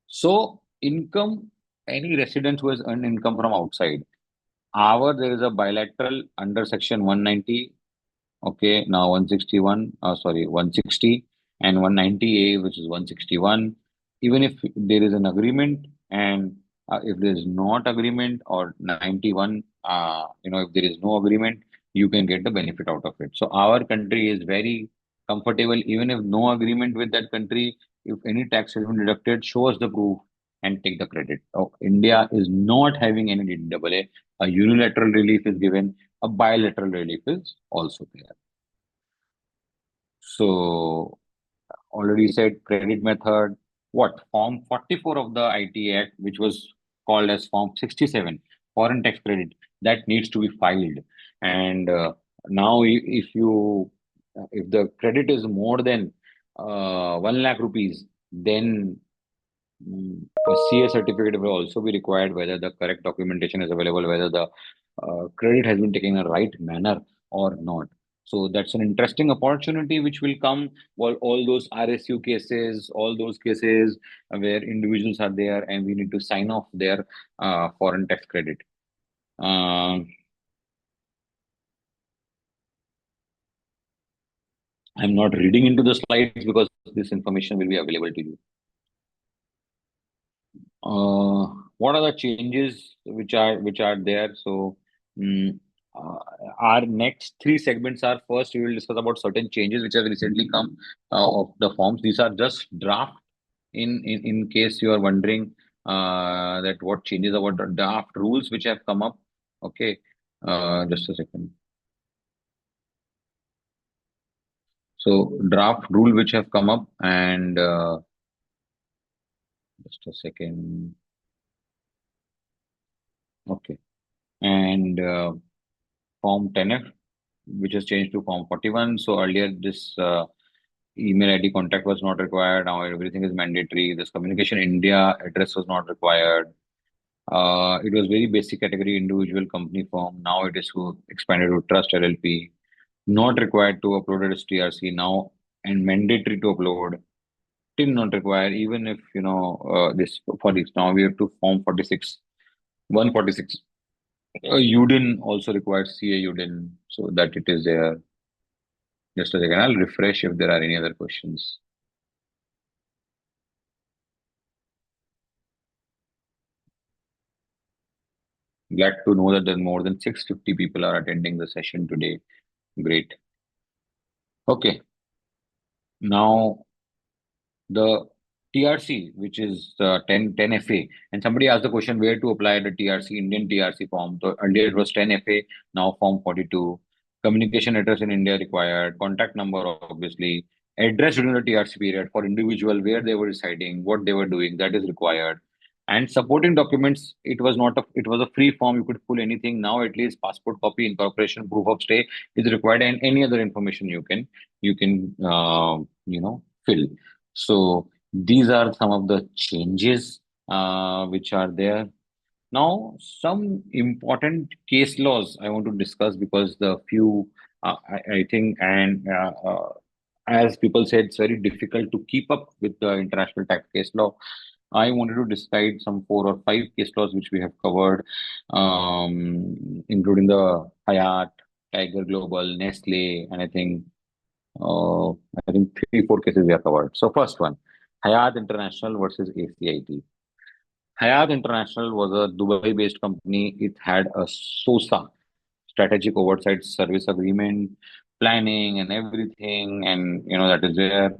So income, any resident who has earned income from outside. There is a bilateral under section 190. Okay, now 160 and 190A, which is 161. Even if there is an agreement and if there is not agreement or 91, if there is no agreement, you can get the benefit out of it. So our country is very comfortable, even if no agreement with that country, if any tax has been deducted, show us the proof and take the credit. India is not having any DAA. A unilateral relief is given, a bilateral relief is also there. So already said credit method. What? Form 44 of the IT Act, which was called as Form 67, foreign tax credit, that needs to be filed. And now if the credit is more than 1 lakh rupees, then a CA certificate will also be required, whether the correct documentation is available, whether the credit has been taken in a right manner or not. So that's an interesting opportunity which will come while all those RSU cases, all those cases where individuals are there and we need to sign off their foreign tax credit. I'm not reading into the slides because this information will be available to you. What are the changes which are there? So our next 3 segments are: first we will discuss about certain changes which have recently come of the forms. These are just draft in case you are wondering that what changes about the draft rules which have come up. Okay, just a second. So draft rule which have come up, and just a second. Okay, and Form 10F, which has changed to Form 41. So earlier this email ID contact was not required. Now everything is mandatory. This Communication India address was not required. It was very basic category individual company form. Now it is expanded to trust LLP. Not required to upload as TRC now, and mandatory to upload. Still not required, even if this for this. Now we have to Form 46, 146. UDIN also requires CA UDIN, so that it is there. Just a second, I'll refresh if there are any other questions. Glad to know that there's more than 650 people are attending the session today. Great. Okay. Now the TRC, which is 10 FA, and somebody asked the question where to apply the TRC, Indian TRC form. So earlier it was 10 FA, now form 42. Communication address in India required, contact number obviously, address during the TRC period for individual, where they were residing, what they were doing, that is required. And supporting documents, it was a free form, you could pull anything. Now at least passport copy, incorporation, proof of stay is required, and any other information you can fill. So these are some of the changes which are there. Now, some important case laws I want to discuss, because the few, I think, and as people said, it's very difficult to keep up with the international tax case law. I wanted to decide some 4 or 5 case laws which we have covered, including the Hayat, Tiger Global, Nestle, and uh, I think 3, 4 cases we have covered. So first one, Hayat International versus ACIT. Hayat International was a Dubai-based company. It had a SOSA, Strategic Oversight Service Agreement, planning and everything, and that is where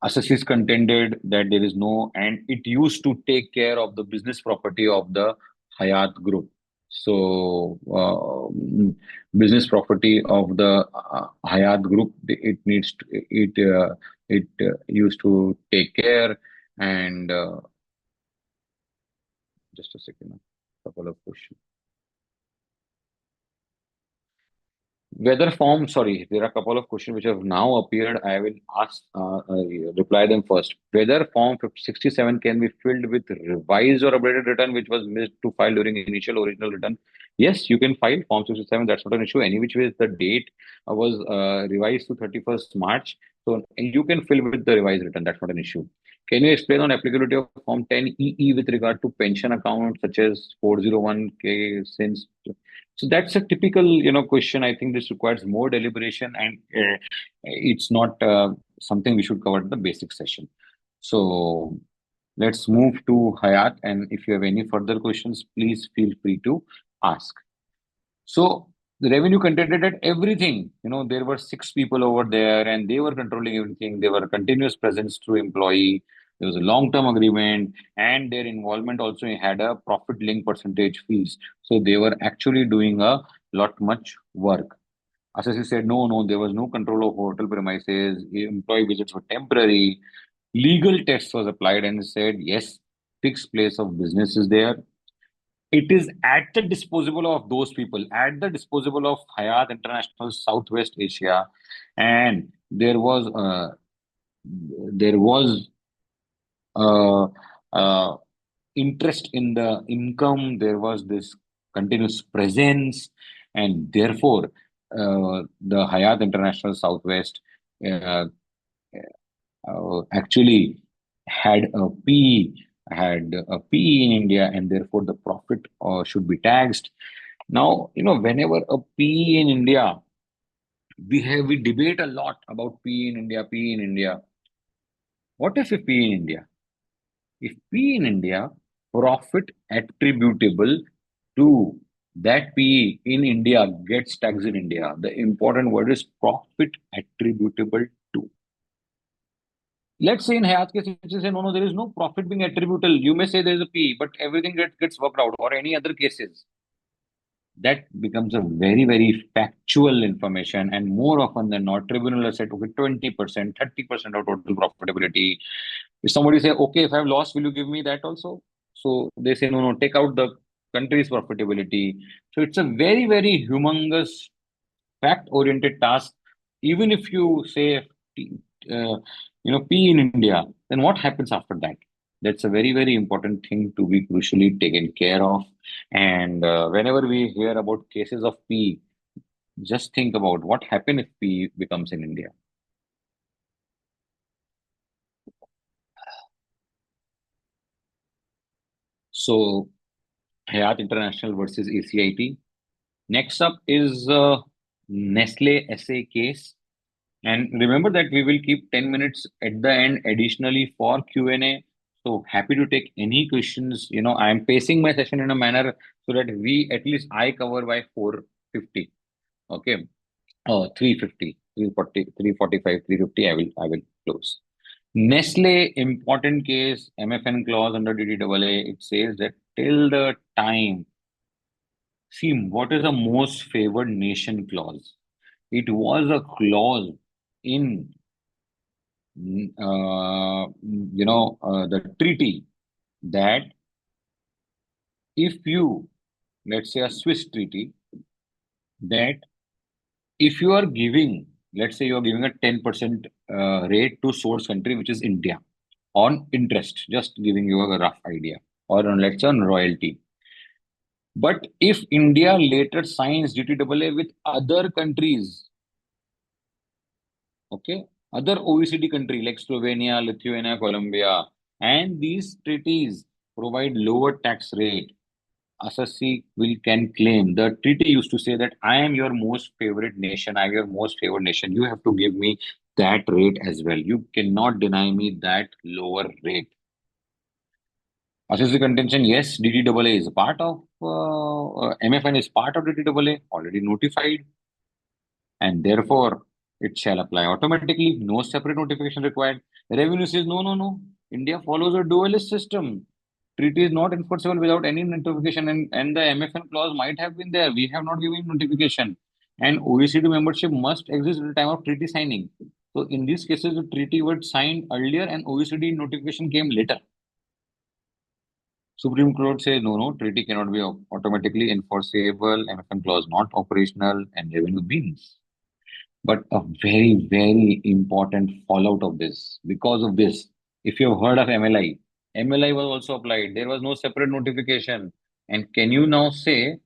assessees contended that there is no, and it used to take care of the business property of the Hayat Group. So, business property of the Hayat Group, it used to take care, and just a second, a couple of questions. Whether form, sorry, there are a couple of questions which have now appeared. I will reply them first. Whether form 67 can be filled with revised or updated return, which was missed to file during initial original return. Yes, you can file form 67. That's not an issue. Any which way the date was revised to 31st March. So you can fill with the revised return. That's not an issue. Can you explain on applicability of form 10EE with regard to pension accounts such as 401k since? So that's a typical, question. I think this requires more deliberation, and it's not something we should cover in the basic session. So let's move to Hayat, and if you have any further questions, please feel free to ask. So the revenue contended at everything. There were 6 people over there, and they were controlling everything. They were a continuous presence through employee. There was a long-term agreement, and their involvement also had a profit-linked percentage fees. So they were actually doing a lot much work. Assessee said, no, there was no control of hotel premises. Employee visits were temporary. Legal test was applied and said, yes, fixed place of business is there. It is at the disposal of those people, at the disposal of Hayat International Southwest Asia, and there was uh, uh, interest in the income. There was this continuous presence, and therefore the Hayat International Southwest uh, actually had a PE in India, and therefore the profit should be taxed. Now, whenever a PE in India, we debate a lot about PE in India, PE in India. What if a PE in India? If PE in India, profit attributable to that PE in India gets taxed in India. The important word is profit attributable to. Let's say in Hayat case, if you say, no, there is no profit being attributable. You may say there is a P, but everything gets worked out, or any other cases. That becomes a very, very factual information. And more often than not, tribunal has said, okay, 20%, 30% of total profitability. If somebody say, okay, if I've lost, will you give me that also? So they say, no, take out the country's profitability. So it's a very, very humongous fact-oriented task. Even if you say, P in India, then what happens after that? That's a very, very important thing to be crucially taken care of. And whenever we hear about cases of P, just think about what happens if P becomes in India. So, Hayat International versus ACIT. Next up is Nestle SA case. And remember that we will keep 10 minutes at the end additionally for Q&A. So happy to take any questions. I am pacing my session in a manner so that at least I cover by 4:50. Okay. Oh, 350, 340, 345, 350, I will close. Nestle important case, MFN clause under DDAA, it says that till the time, see, what is the most favored nation clause? It was a clause in, the treaty that if you, let's say a Swiss treaty, that if you are giving, let's say you are giving a 10% rate to source country, which is India, on interest, just giving you a rough idea, or on, let's say, on royalty. But if India later signs DTAA with other countries, okay, other OECD country like Slovenia, Lithuania, Colombia, and these treaties provide lower tax rate, Assassi will can claim. The treaty used to say that I am your most favorite nation, I am your most favored nation. You have to give me that rate as well. You cannot deny me that lower rate. Assassi contention, yes, DTAA is a part of MFN is part of DTAA, already notified, and therefore it shall apply automatically. No separate notification required. Revenue says no, no, no. India follows a dualist system. Treaty is not enforceable without any notification, and the MFN clause might have been there. We have not given notification, and OECD membership must exist at the time of treaty signing. So in these cases, the treaty was signed earlier, and OECD notification came later. Supreme Court says no, no, treaty cannot be automatically enforceable. MFN clause not operational, and revenue means. But a very, very important fallout of this, because of this, if you have heard of MLI, MLI was also applied. There was no separate notification. And can you now say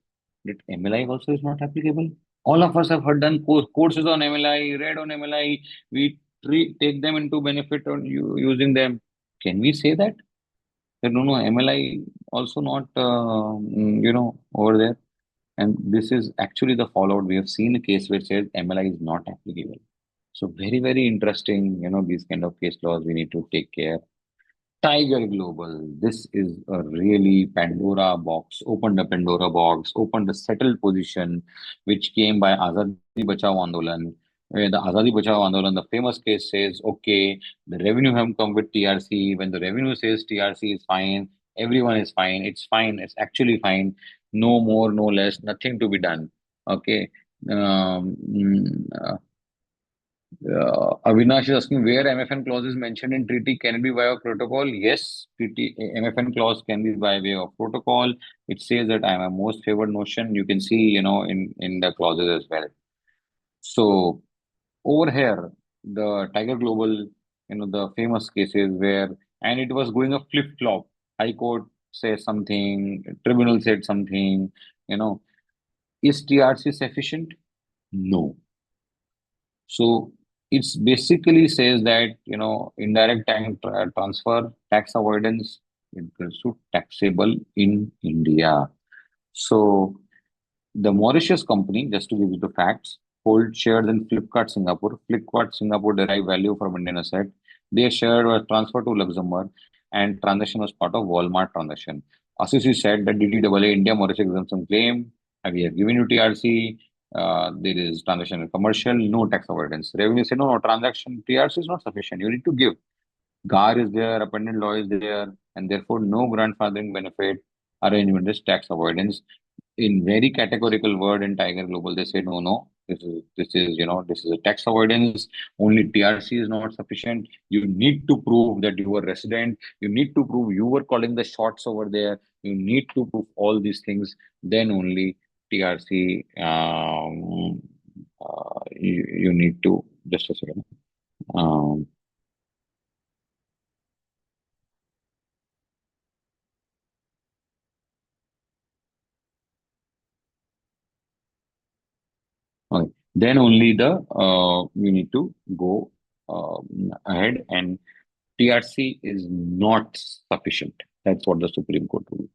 that MLI also is not applicable? All of us have heard done courses on MLI, read on MLI. We take them into benefit on using them. Can we say that? That no, no, MLI also not, over there. And this is actually the fallout. We have seen a case where it says MLI is not applicable. So very, very interesting, these kind of case laws we need to take care. Tiger Global, this is a really Pandora box, opened a Pandora box, opened a settled position, which came by Azadi Bachao Andolan. Where the Azadi Bachao Andolan, the famous case says, okay, the revenue have come with TRC. When the revenue says TRC is fine, everyone is fine. It's fine. It's actually fine. No more, no less, nothing to be done. Okay. Avinash is asking where MFN clause is mentioned in treaty. Can it be via protocol? Yes, treaty MFN clause can be by way of protocol. It says that I am a most favored notion. You can see, in the clauses as well. So over here, the Tiger Global, the famous cases where, and it was going a flip flop. High Court says something, Tribunal said something. Is TRC sufficient? No. So it's basically says that indirect transfer, tax avoidance, it is taxable in India. So the Mauritius company, just to give you the facts, hold shares in Flipkart Singapore. Flipkart Singapore derive value from Indian asset. Their share was transferred to Luxembourg, and transaction was part of Walmart transaction. Assisi said that DTAA India Mauritius exemption claim, we have given you TRC. There is transaction in commercial, no tax avoidance. Revenue said no, transaction TRC is not sufficient. You need to give. GAR is there, appendant law is there, and therefore no grandfathering benefit arrangement is tax avoidance. In very categorical word in Tiger Global, they say no, no, this is a tax avoidance. Only TRC is not sufficient. You need to prove that you were resident. You need to prove you were calling the shots over there. You need to prove all these things. Then only TRC. You need to just a second. Um, Okay. Then only we need to go ahead, and TRC is not sufficient. That's what the Supreme Court ruled.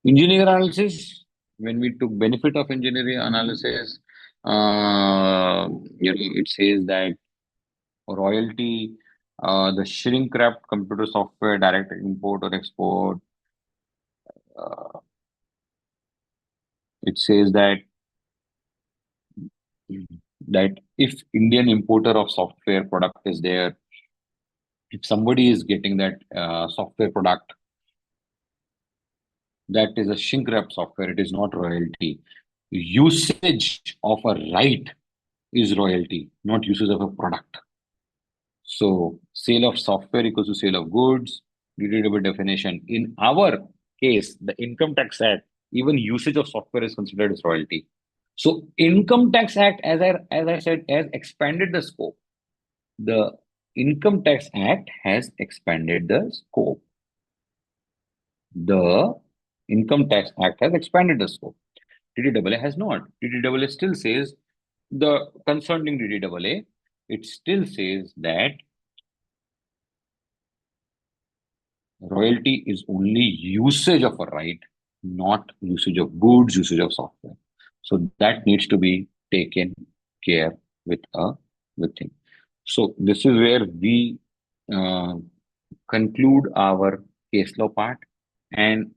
Engineering analysis, when we took benefit of engineering analysis, it says that royalty, the shrink wrapped computer software, direct import or export, uh, it says that that if Indian importer of software product is there, if somebody is getting that software product, that is a shrink wrap software, it is not royalty. Usage of a right is royalty, not usage of a product. So sale of software equals to sale of goods, double definition. In our case, the Income Tax Act, even usage of software is considered as royalty. So Income Tax Act, as I said, has expanded the scope. The Income Tax Act has expanded the scope. The Income Tax Act has expanded the scope. DDAA has not. DDAA still says the concerning DDAA, it still says that royalty is only usage of a right, not usage of goods, usage of software. So that needs to be taken care with thing. So this is where we conclude our case law part, and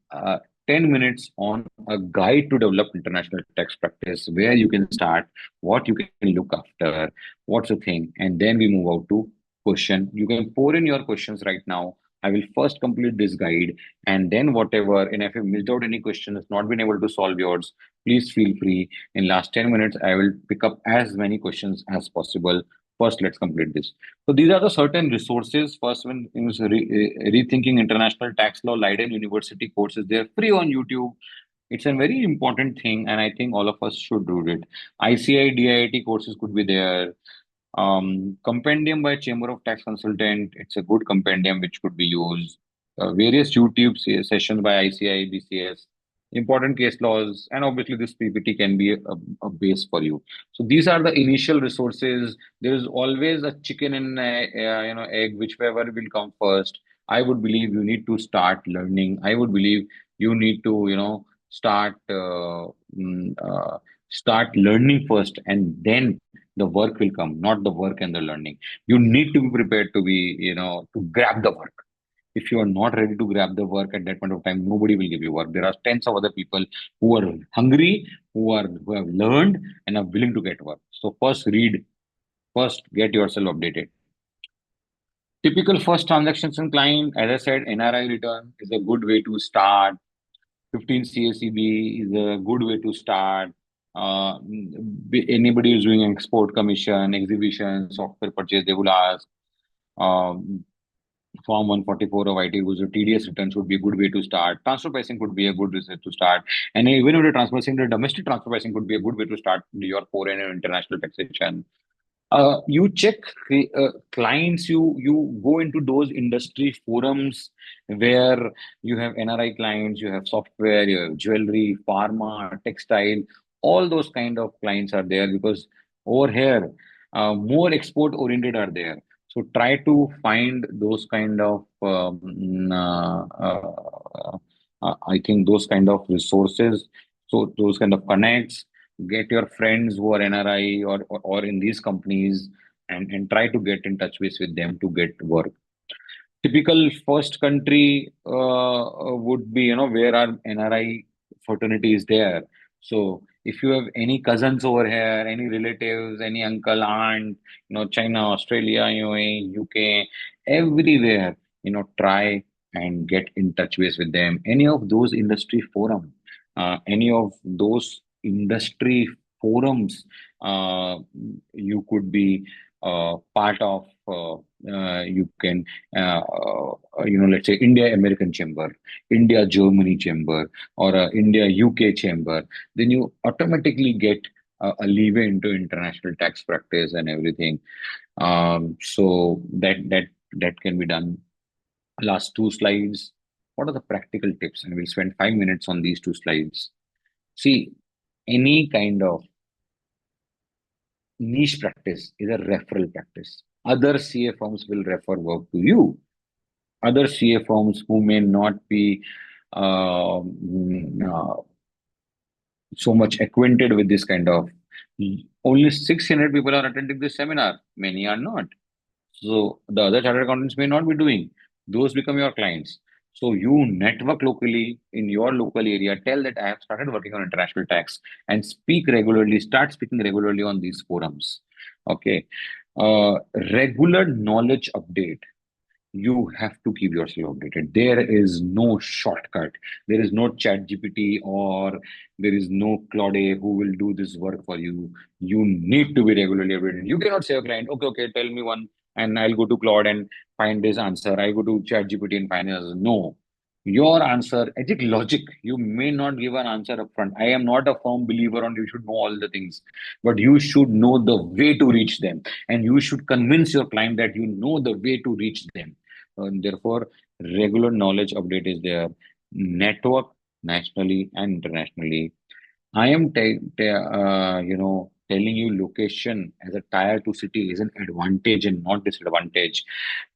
10 minutes on a guide to develop international tax practice, where you can start, what you can look after, what's the thing, and then we move out to question. You can pour in your questions right now. I will first complete this guide, and then whatever, and if I've missed out any questions, not been able to solve yours, please feel free. In last 10 minutes, I will pick up as many questions as possible. First, let's complete this. So these are the certain resources. First one is Rethinking International Tax Law, Leiden University courses. They're free on YouTube. It's a very important thing, and I think all of us should do it. ICI, DIIT courses could be there. Compendium by Chamber of Tax Consultant. It's a good compendium which could be used. Various YouTube sessions by ICI, BCS. Important case laws, and obviously this PPT can be a base for you. So these are the initial resources. There is always a chicken and egg, whichever will come first. I would believe you need to start learning. I would believe you need to start learning first, and then the work will come, not the work and the learning. You need to be prepared to to grab the work. If you are not ready to grab the work at that point of time, nobody will give you work. There are tens of other people who are hungry, who have learned and are willing to get work. So first read, first get yourself updated. Typical first transactions in client, as I said, NRI return is a good way to start. 15 CACB is a good way to start. Anybody who's doing export commission, exhibition, software purchase, they will ask. Form 144 of IT user TDS returns would be a good way to start. Transfer pricing could be a good way to start. And even if you're transfer pricing, the domestic transfer pricing could be a good way to start your foreign and international taxation. You check clients, you go into those industry forums where you have NRI clients, you have software, you have jewelry, pharma, textile, all those kind of clients are there, because over here more export oriented are there. So try to find those kind of I think those kind of resources, so those kind of connects. Get your friends who are NRI or in these companies, and try to get in touch with them to get work. Typical first country would be, where our NRI fraternity is there. So if you have any cousins over here, any relatives, any uncle, aunt, China, Australia, UAE, UK, everywhere, try and get in touch with them. Any of those industry forum, any of those industry forums, you could be part of. You can, let's say India American Chamber, India Germany Chamber, or India UK Chamber. Then you automatically get a leeway into international tax practice and everything. So that can be done. Last two slides. What are the practical tips? And we'll spend 5 minutes on these two slides. See, any kind of niche practice is a referral practice. Other CA firms will refer work to you. Other CA firms who may not be so much acquainted with this kind of, only 600 people are attending this seminar. Many are not. So the other chartered accountants may not be doing. Those become your clients. So you network locally in your local area, tell that I have started working on international tax and speak regularly, start speaking regularly on these forums. Okay. Regular knowledge update. You have to keep yourself updated. There is no shortcut. There is no chat GPT or there is no Claude who will do this work for you. You need to be regularly updated. You cannot say a client, okay, tell me one, and I'll go to Claude and find this answer. I go to chat GPT and find this answer. No. Your answer, ethic logic, you may not give an answer upfront. I am not a firm believer on you should know all the things, but you should know the way to reach them. And you should convince your client that you know the way to reach them. And therefore, regular knowledge update is there. Network nationally and internationally. I am, telling you location as a tier two city is an advantage and not disadvantage.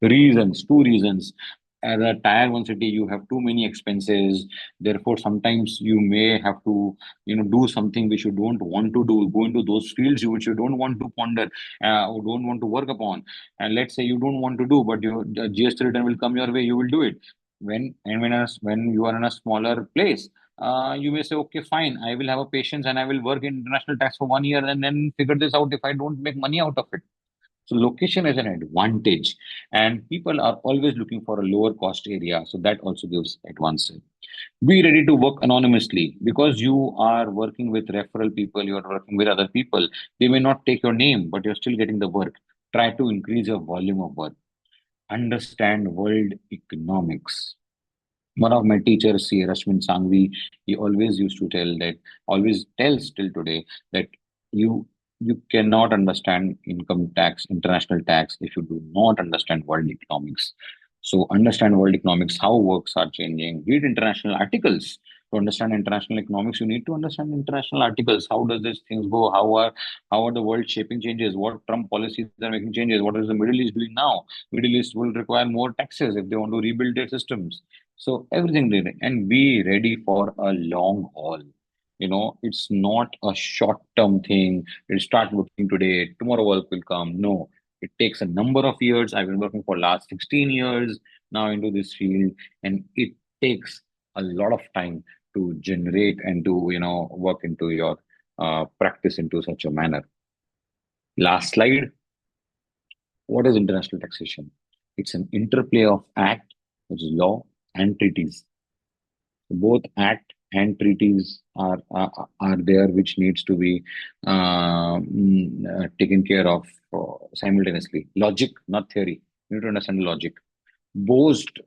Reasons, two reasons. As a tier one city, you have too many expenses. Therefore, sometimes you may have to, do something which you don't want to do. Go into those fields which you don't want to ponder, or don't want to work upon. And let's say you don't want to do, but your the GST return will come your way. You will do it. When you are in a smaller place, you may say, okay, fine, I will have a patience and I will work in international tax for 1 year and then figure this out if I don't make money out of it. So location is an advantage, and people are always looking for a lower cost area. So that also gives advantage. Be ready to work anonymously because you are working with referral people, you are working with other people. They may not take your name, but you're still getting the work. Try to increase your volume of work. Understand world economics. One of my teachers, C. Rashmin Sangvi, he always used to tell that, always tells till today that you you cannot understand income tax, international tax, if you do not understand world economics. So understand world economics, how works are changing. Read international articles. To understand international economics, you need to understand international articles. How does these things go? How are the world shaping changes? What Trump policies are making changes? What is the Middle East doing now? Middle East will require more taxes if they want to rebuild their systems. So everything ready and be ready for a long haul. It's not a short-term thing. You start working today, tomorrow work will come. No, it takes a number of years. I've been working for last 16 years now into this field, and it takes a lot of time to generate and to work into your practice into such a manner. Last slide. What is international taxation? It's an interplay of act, which is law, and treaties. Both act and treaties are there, which needs to be taken care of simultaneously. Logic, not theory. You need to understand logic. Based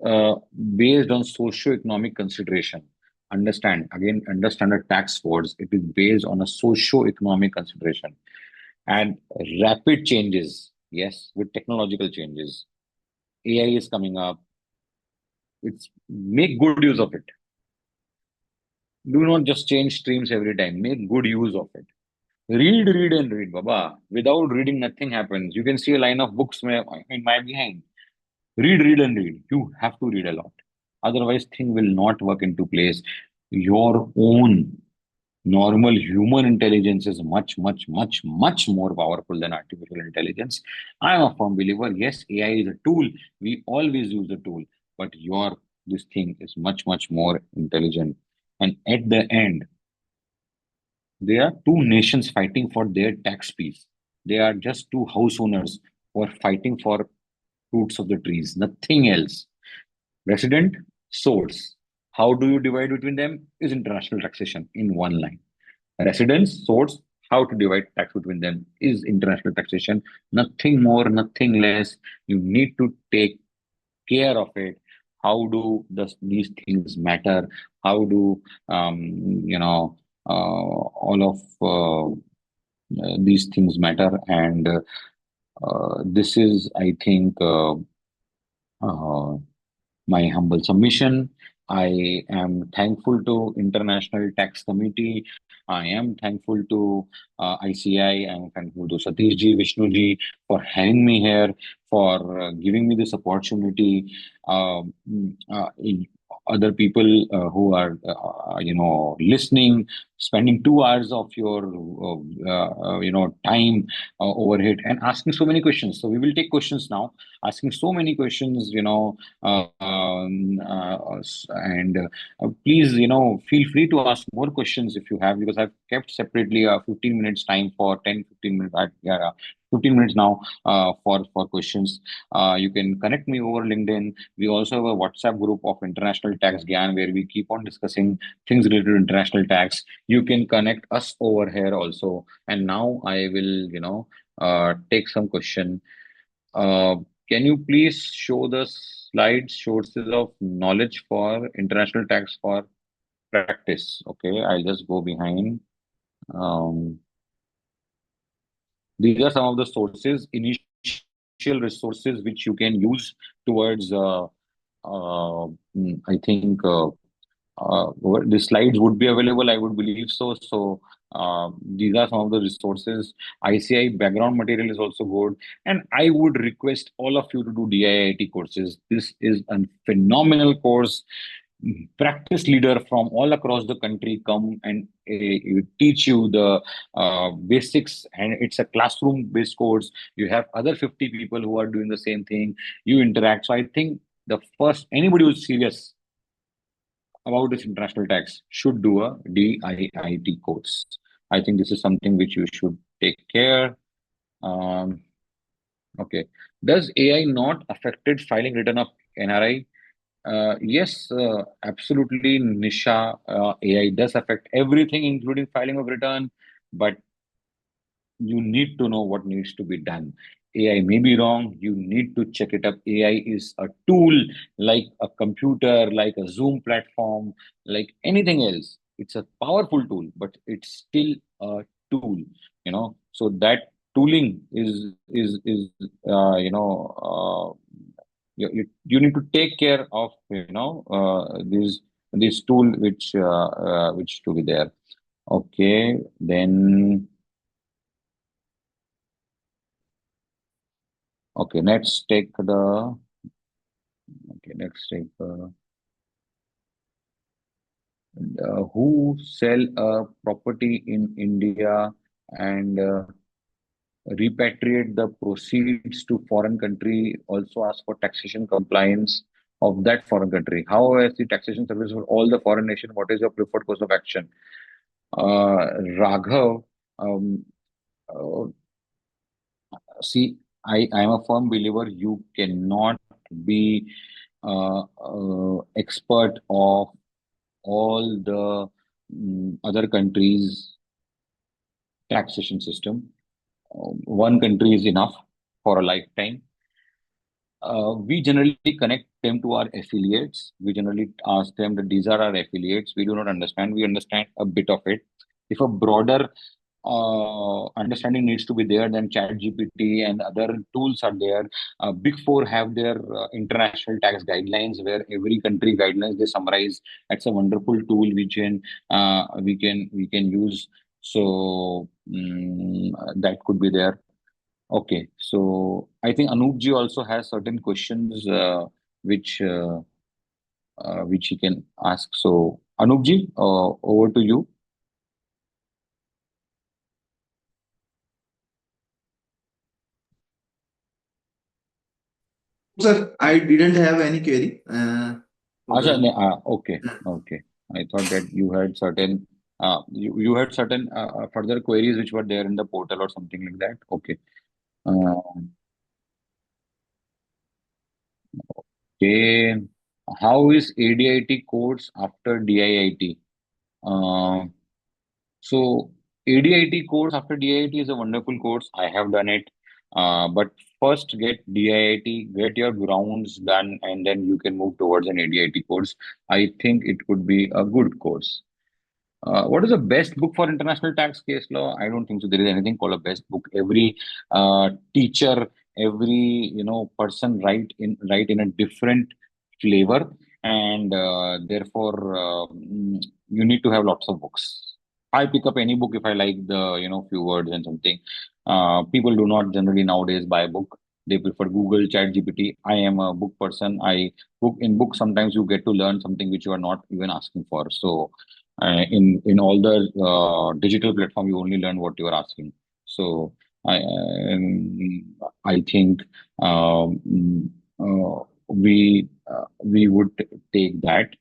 based on socio-economic consideration. Understand the tax codes. It is based on a socio-economic consideration and rapid changes. Yes, with technological changes, AI is coming up. It's make good use of it. Do not just change streams every time. Make good use of it. Read, and read, Baba. Without reading, nothing happens. You can see a line of books in my behind. Read, and read. You have to read a lot. Otherwise, thing will not work into place. Your own normal human intelligence is much, much, much, much more powerful than artificial intelligence. I am a firm believer. Yes, AI is a tool. We always use the tool, but this thing is much, much more intelligent. And at the end, there are two nations fighting for their tax piece. They are just two house owners who are fighting for fruits of the trees, nothing else. Resident, source. How do you divide between them? Is international taxation in one line. Residence, source. How to divide tax between them is international taxation. Nothing more, nothing less. You need to take care of it. How do these things matter? How do all of these things matter? And this is, I think, uh, my humble submission. I am thankful to International Tax Committee. I am thankful to ICI. I am thankful to Satish ji, Vishnu ji for having me here, for giving me this opportunity. In other people who are, listening. spending 2 hours of your time overhead and asking so many questions. So we will take questions now, asking so many questions, and please, feel free to ask more questions if you have, because I've kept separately 15 minutes time for 10, 15 minutes, 15 minutes now for questions. You can connect me over LinkedIn. We also have a WhatsApp group of International Tax Gyan where we keep on discussing things related to international tax. You can connect us over here also. And now I will, take some question. Uh, can you please show the slides, sources of knowledge for international tax for practice? Okay, I'll just go behind. Um, these are some of the sources, initial resources which you can use towards, I think, the slides would be available, I would believe so. So these are some of the resources. ICI background material is also good. And I would request all of you to do DIIT courses. This is a phenomenal course. Practice leader from all across the country come and teach you the basics, and it's a classroom based course. You have other 50 people who are doing the same thing. You interact. So I think the first anybody who's serious about this international tax should do a DIIT course. I think this is something which you should take care. Okay. Does AI not affected filing return of NRI? Yes, absolutely, Nisha. AI does affect everything, including filing of return, but you need to know what needs to be done. AI may be wrong. You need to check it up. AI is a tool like a computer, like a Zoom platform, like anything else. It's a powerful tool, but it's still a tool. So that tooling is you need to take care of this tool which to be there. Okay, then. Okay, let's take the. Okay, let's take who sell a property in India and repatriate the proceeds to foreign country. Also ask for taxation compliance of that foreign country. How is the taxation service for all the foreign nation? What is your preferred course of action? Raghav, um, uh, see, I am a firm believer you cannot be expert of all the other countries' taxation system. One country is enough for a lifetime. We generally connect them to our affiliates. We generally ask them that these are our affiliates. We do not understand. We understand a bit of it. If a broader understanding needs to be there, then ChatGPT and other tools are there. Big Four have their international tax guidelines, where every country guidelines they summarize. That's a wonderful tool we can use. So that could be there. Okay, so I think Anoopji also has certain questions which he can ask. So Anoopji, over to you. Sir, I didn't have any query. Acha, okay. I thought that you had certain you had certain further queries which were there in the portal or something like that. Okay. Okay. How is ADIT course after DIIT? So ADIT course after DIIT is a wonderful course. I have done it. But first get DIIT, get your grounds done, and then you can move towards an ADIT course. I think it could be a good course. What is the best book for international tax case law? I don't think so. There is anything called a best book. Every teacher, every person write in a different flavor, and therefore you need to have lots of books. I pick up any book if I like the few words and something. People do not generally nowadays buy a book. They prefer Google, Chat GPT. I am a book person. I book in books. Sometimes you get to learn something which you are not even asking for. So In all the digital platform, you only learn what you are asking. So I think we would take that.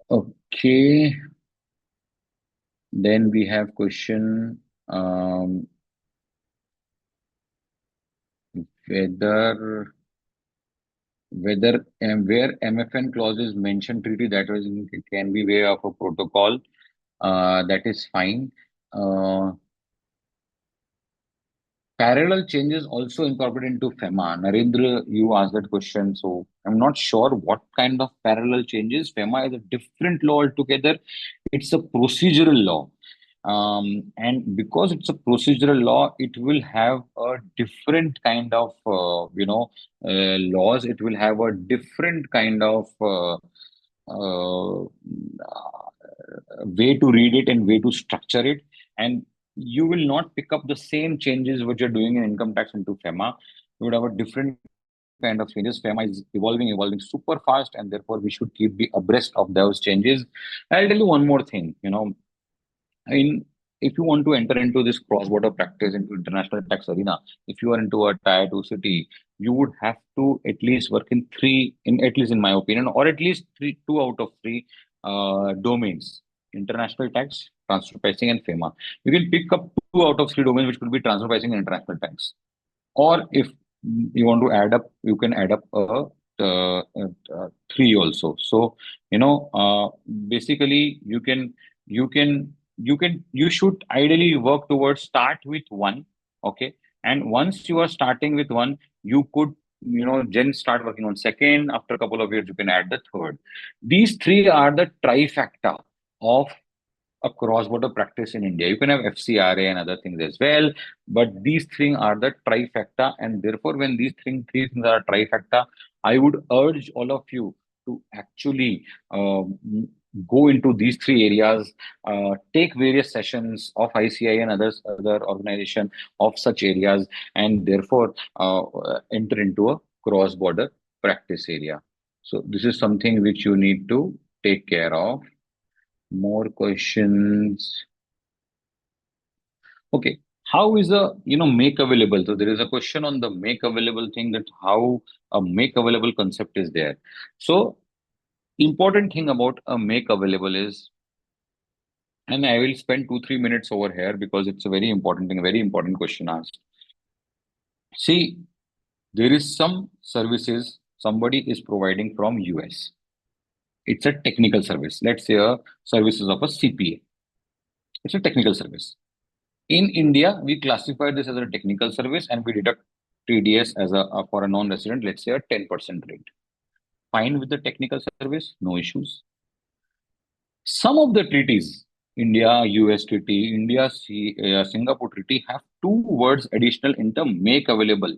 Okay. Then we have question whether where MFN clause is mentioned treaty, that was it can be way of a protocol. That is fine. Parallel changes also incorporated into FEMA. Narendra, you asked that question, so I'm not sure what kind of parallel changes. FEMA is a different law altogether. It's a procedural law. And because it's a procedural law, it will have a different kind of, laws. It will have a different kind of way to read it and way to structure it. And you will not pick up the same changes which you're doing in income tax into FEMA. You would have a different kind of changes. FEMA is evolving super fast, and therefore we should keep the abreast of those changes. I'll tell you one more thing. In if you want to enter into this cross-border practice into international tax arena, if you are into a tier 2 city, you would have to at least work in at least in my opinion, or at least two out of three domains: international tax, transfer pricing, and FEMA. You can pick up two out of three domains, which could be transfer pricing and international tax. Or if you want to add up, you can add up three also. So basically you should ideally work towards start with one. Okay, and once you are starting with one, you could then start working on second. After a couple of years, you can add the third. These three are the trifecta of a cross-border practice in India. You can have FCRA and other things as well, but these three are the trifecta, and therefore, when these three things are trifecta, I would urge all of you to actually go into these three areas, take various sessions of ICI and other organization of such areas, and therefore enter into a cross-border practice area. So this is something which you need to take care of. More questions. Okay, how is a make available? So there is a question on the make available thing, that how a make available concept is there. So important thing about a make available is, and I will spend 2-3 minutes over here because it's a very important thing, a very important question asked. See, there is some services somebody is providing from US. It's a technical service. Let's say a services of a CPA. It's a technical service. In India, we classify this as a technical service and we deduct TDS as for a non-resident, let's say a 10% rate. Fine with the technical service, no issues. Some of the treaties, India, US treaty, India, Singapore treaty, have two words additional in the make available.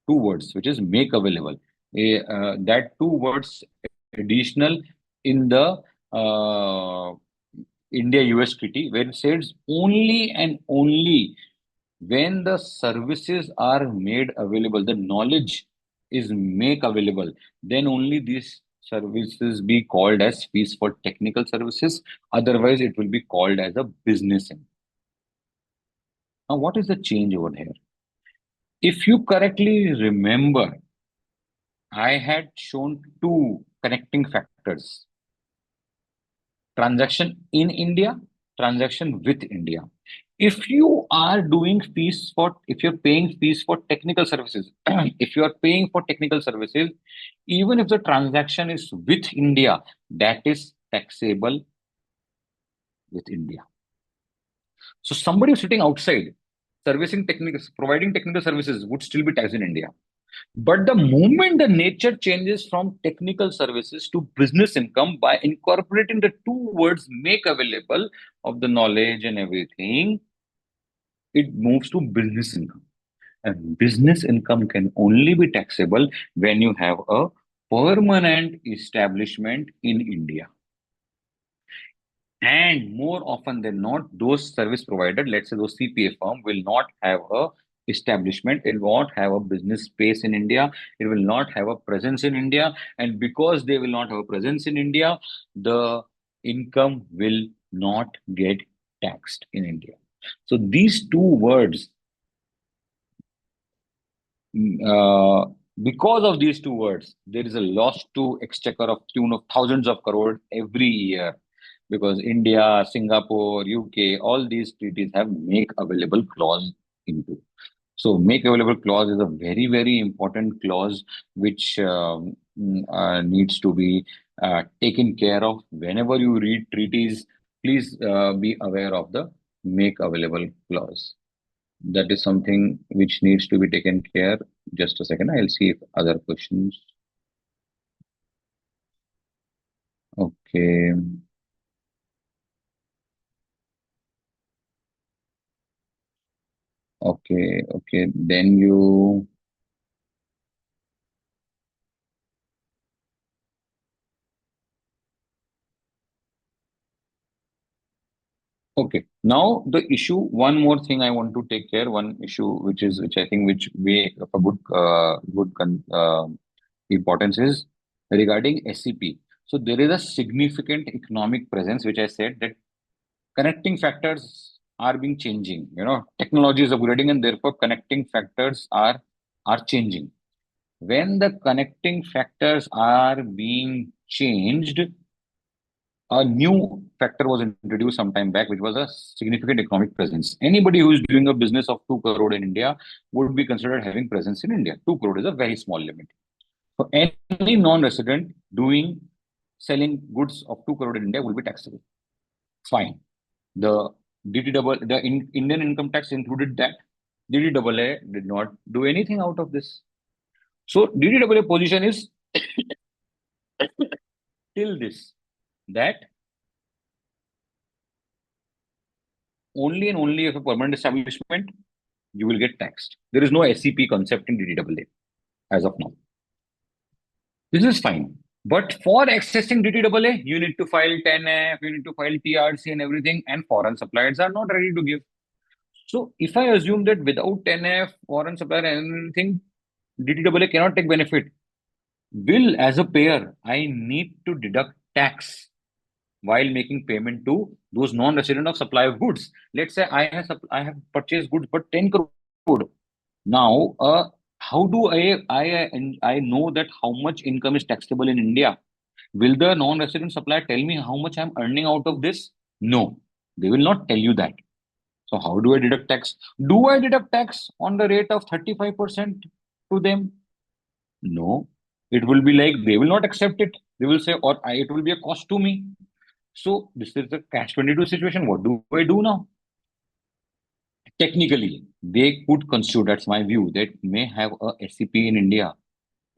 Two words, which is make available. That two words additional in the India-US treaty, where it says only and only when the services are made available, the knowledge is made available, then only these services be called as fees for technical services. Otherwise, it will be called as a business income. Now, what is the change over here? If you correctly remember, I had shown two connecting factors: transaction in India, transaction with India. If you are doing fees if you're paying fees for technical services, if you are paying for technical services, even if the transaction is with India, that is taxable with India. So somebody sitting outside providing technical services would still be taxed in India. But the moment the nature changes from technical services to business income, by incorporating the two words make available of the knowledge and everything, it moves to business income. And business income can only be taxable when you have a permanent establishment in India. And more often than not, those service providers, let's say those CPA firm, will not have a establishment, it will not have a business space in India, it will not have a presence in India. And because they will not have a presence in India, the income will not get taxed in India. So these two words, because of these two words, there is a loss to exchequer of tune of thousands of crore every year. Because India, Singapore, UK, all these treaties have make available clause into. So make available clause is a very, very important clause which needs to be taken care of. Whenever you read treaties, please be aware of the make available clause. That is something which needs to be taken care. Just a second, I'll see if other questions. Okay. Okay. Then you. Okay. Now the issue, one more thing I want to take care, one issue which I think which way of a good importance is regarding SCP. So there is a significant economic presence, which I said that connecting factors are being changing. Technology is upgrading, and therefore connecting factors are changing. When the connecting factors are being changed, a new factor was introduced some time back, which was a significant economic presence. Anybody who is doing a business of 2 crore in India would be considered having presence in India. 2 crore is a very small limit. So any non-resident selling goods of 2 crore in India will be taxable. Fine. The Indian income tax included that. DDAA did not do anything out of this. So DDAA position is till this, that only and only if a permanent establishment, you will get taxed. There is no SCP concept in DDAA as of now. This is fine. But for accessing DDAA, you need to file 10F, you need to file TRC and everything, and foreign suppliers are not ready to give. So if I assume that without 10F, foreign supplier and anything, DDAA cannot take benefit, will as a payer, I need to deduct tax while making payment to those non-resident of supply of goods. Let's say I have purchased goods for 10 crore. Now, how do I know that how much income is taxable in India? Will the non-resident supplier tell me how much I'm earning out of this? No, they will not tell you that. So how do I deduct tax? Do I deduct tax on the rate of 35% to them? No, it will be like they will not accept it. They will say, it will be a cost to me. So this is the catch-22 situation. What do I do now? Technically, they could construe, that's my view, that may have a SCP in India.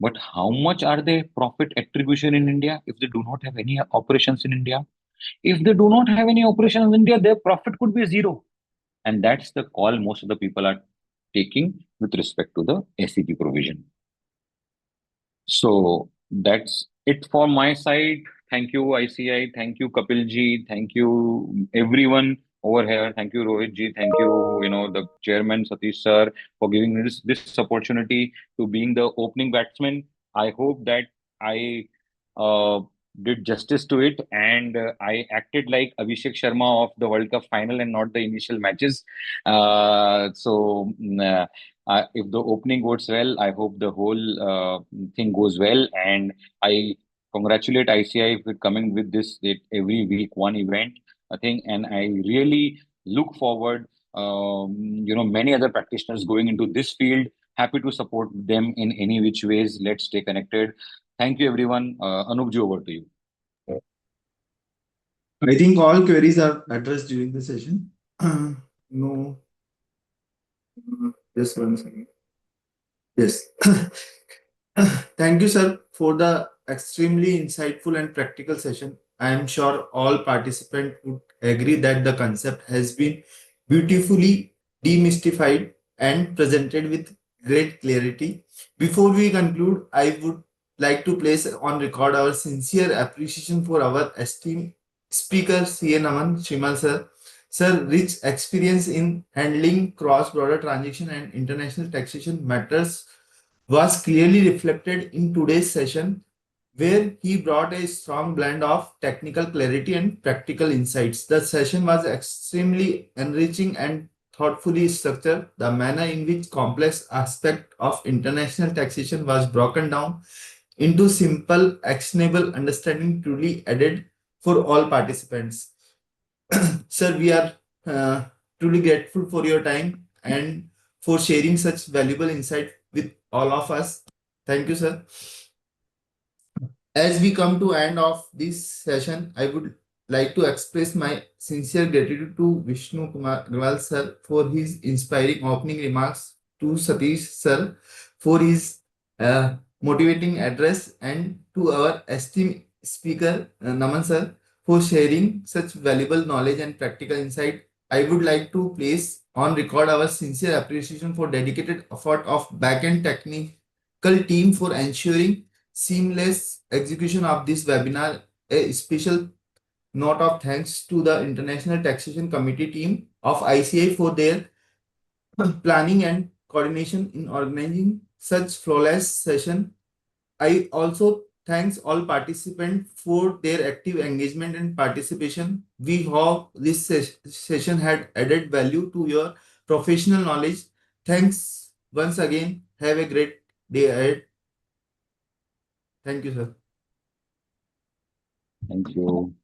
But how much are they profit attribution in India if they do not have any operations in India? If they do not have any operations in India, their profit could be zero. And that's the call most of the people are taking with respect to the SCP provision. So that's it for my side. Thank you, ICI. Thank you, Kapilji. Thank you, everyone over here. Thank you, Rohitji. Thank you, the chairman, Satish sir, for giving me this opportunity to being the opening batsman. I hope that I did justice to it, and I acted like Abhishek Sharma of the World Cup final and not the initial matches. If the opening goes well, I hope the whole thing goes well, and I congratulate ICI for coming with this every week one event, I think, and I really look forward. Many other practitioners going into this field. Happy to support them in any which ways. Let's stay connected. Thank you, everyone. Anupji, over to you. I think all queries are addressed during the session. No. Just one second. Yes. Thank you, sir, for the extremely insightful and practical session. I am sure all participants would agree that the concept has been beautifully demystified and presented with great clarity. Before we conclude, I would like to place on record our sincere appreciation for our esteemed speaker, C.A. Naman Shimal sir. Sir, rich experience in handling cross-border transaction and international taxation matters was clearly reflected in today's session. where he brought a strong blend of technical clarity and practical insights. The session was extremely enriching and thoughtfully structured. The manner in which complex aspect of international taxation was broken down into simple, actionable understanding truly added for all participants. Sir, we are uh, truly grateful for your time and for sharing such valuable insight with all of us. Thank you, sir. As we come to end of this session, I would like to express my sincere gratitude to Vishnu Kumar Agarwal sir for his inspiring opening remarks, to Satish sir for his motivating address, and to our esteemed speaker Naman sir for sharing such valuable knowledge and practical insight. I would like to place on record our sincere appreciation for dedicated effort of back-end technical team for ensuring seamless execution of this webinar. A special note of thanks to the International Taxation Committee team of ICI for their planning and coordination in organizing such flawless session. I also thanks all participants for their active engagement and participation. We hope this session had added value to your professional knowledge. Thanks once again. Have a great day ahead. Thank you, sir. Thank you.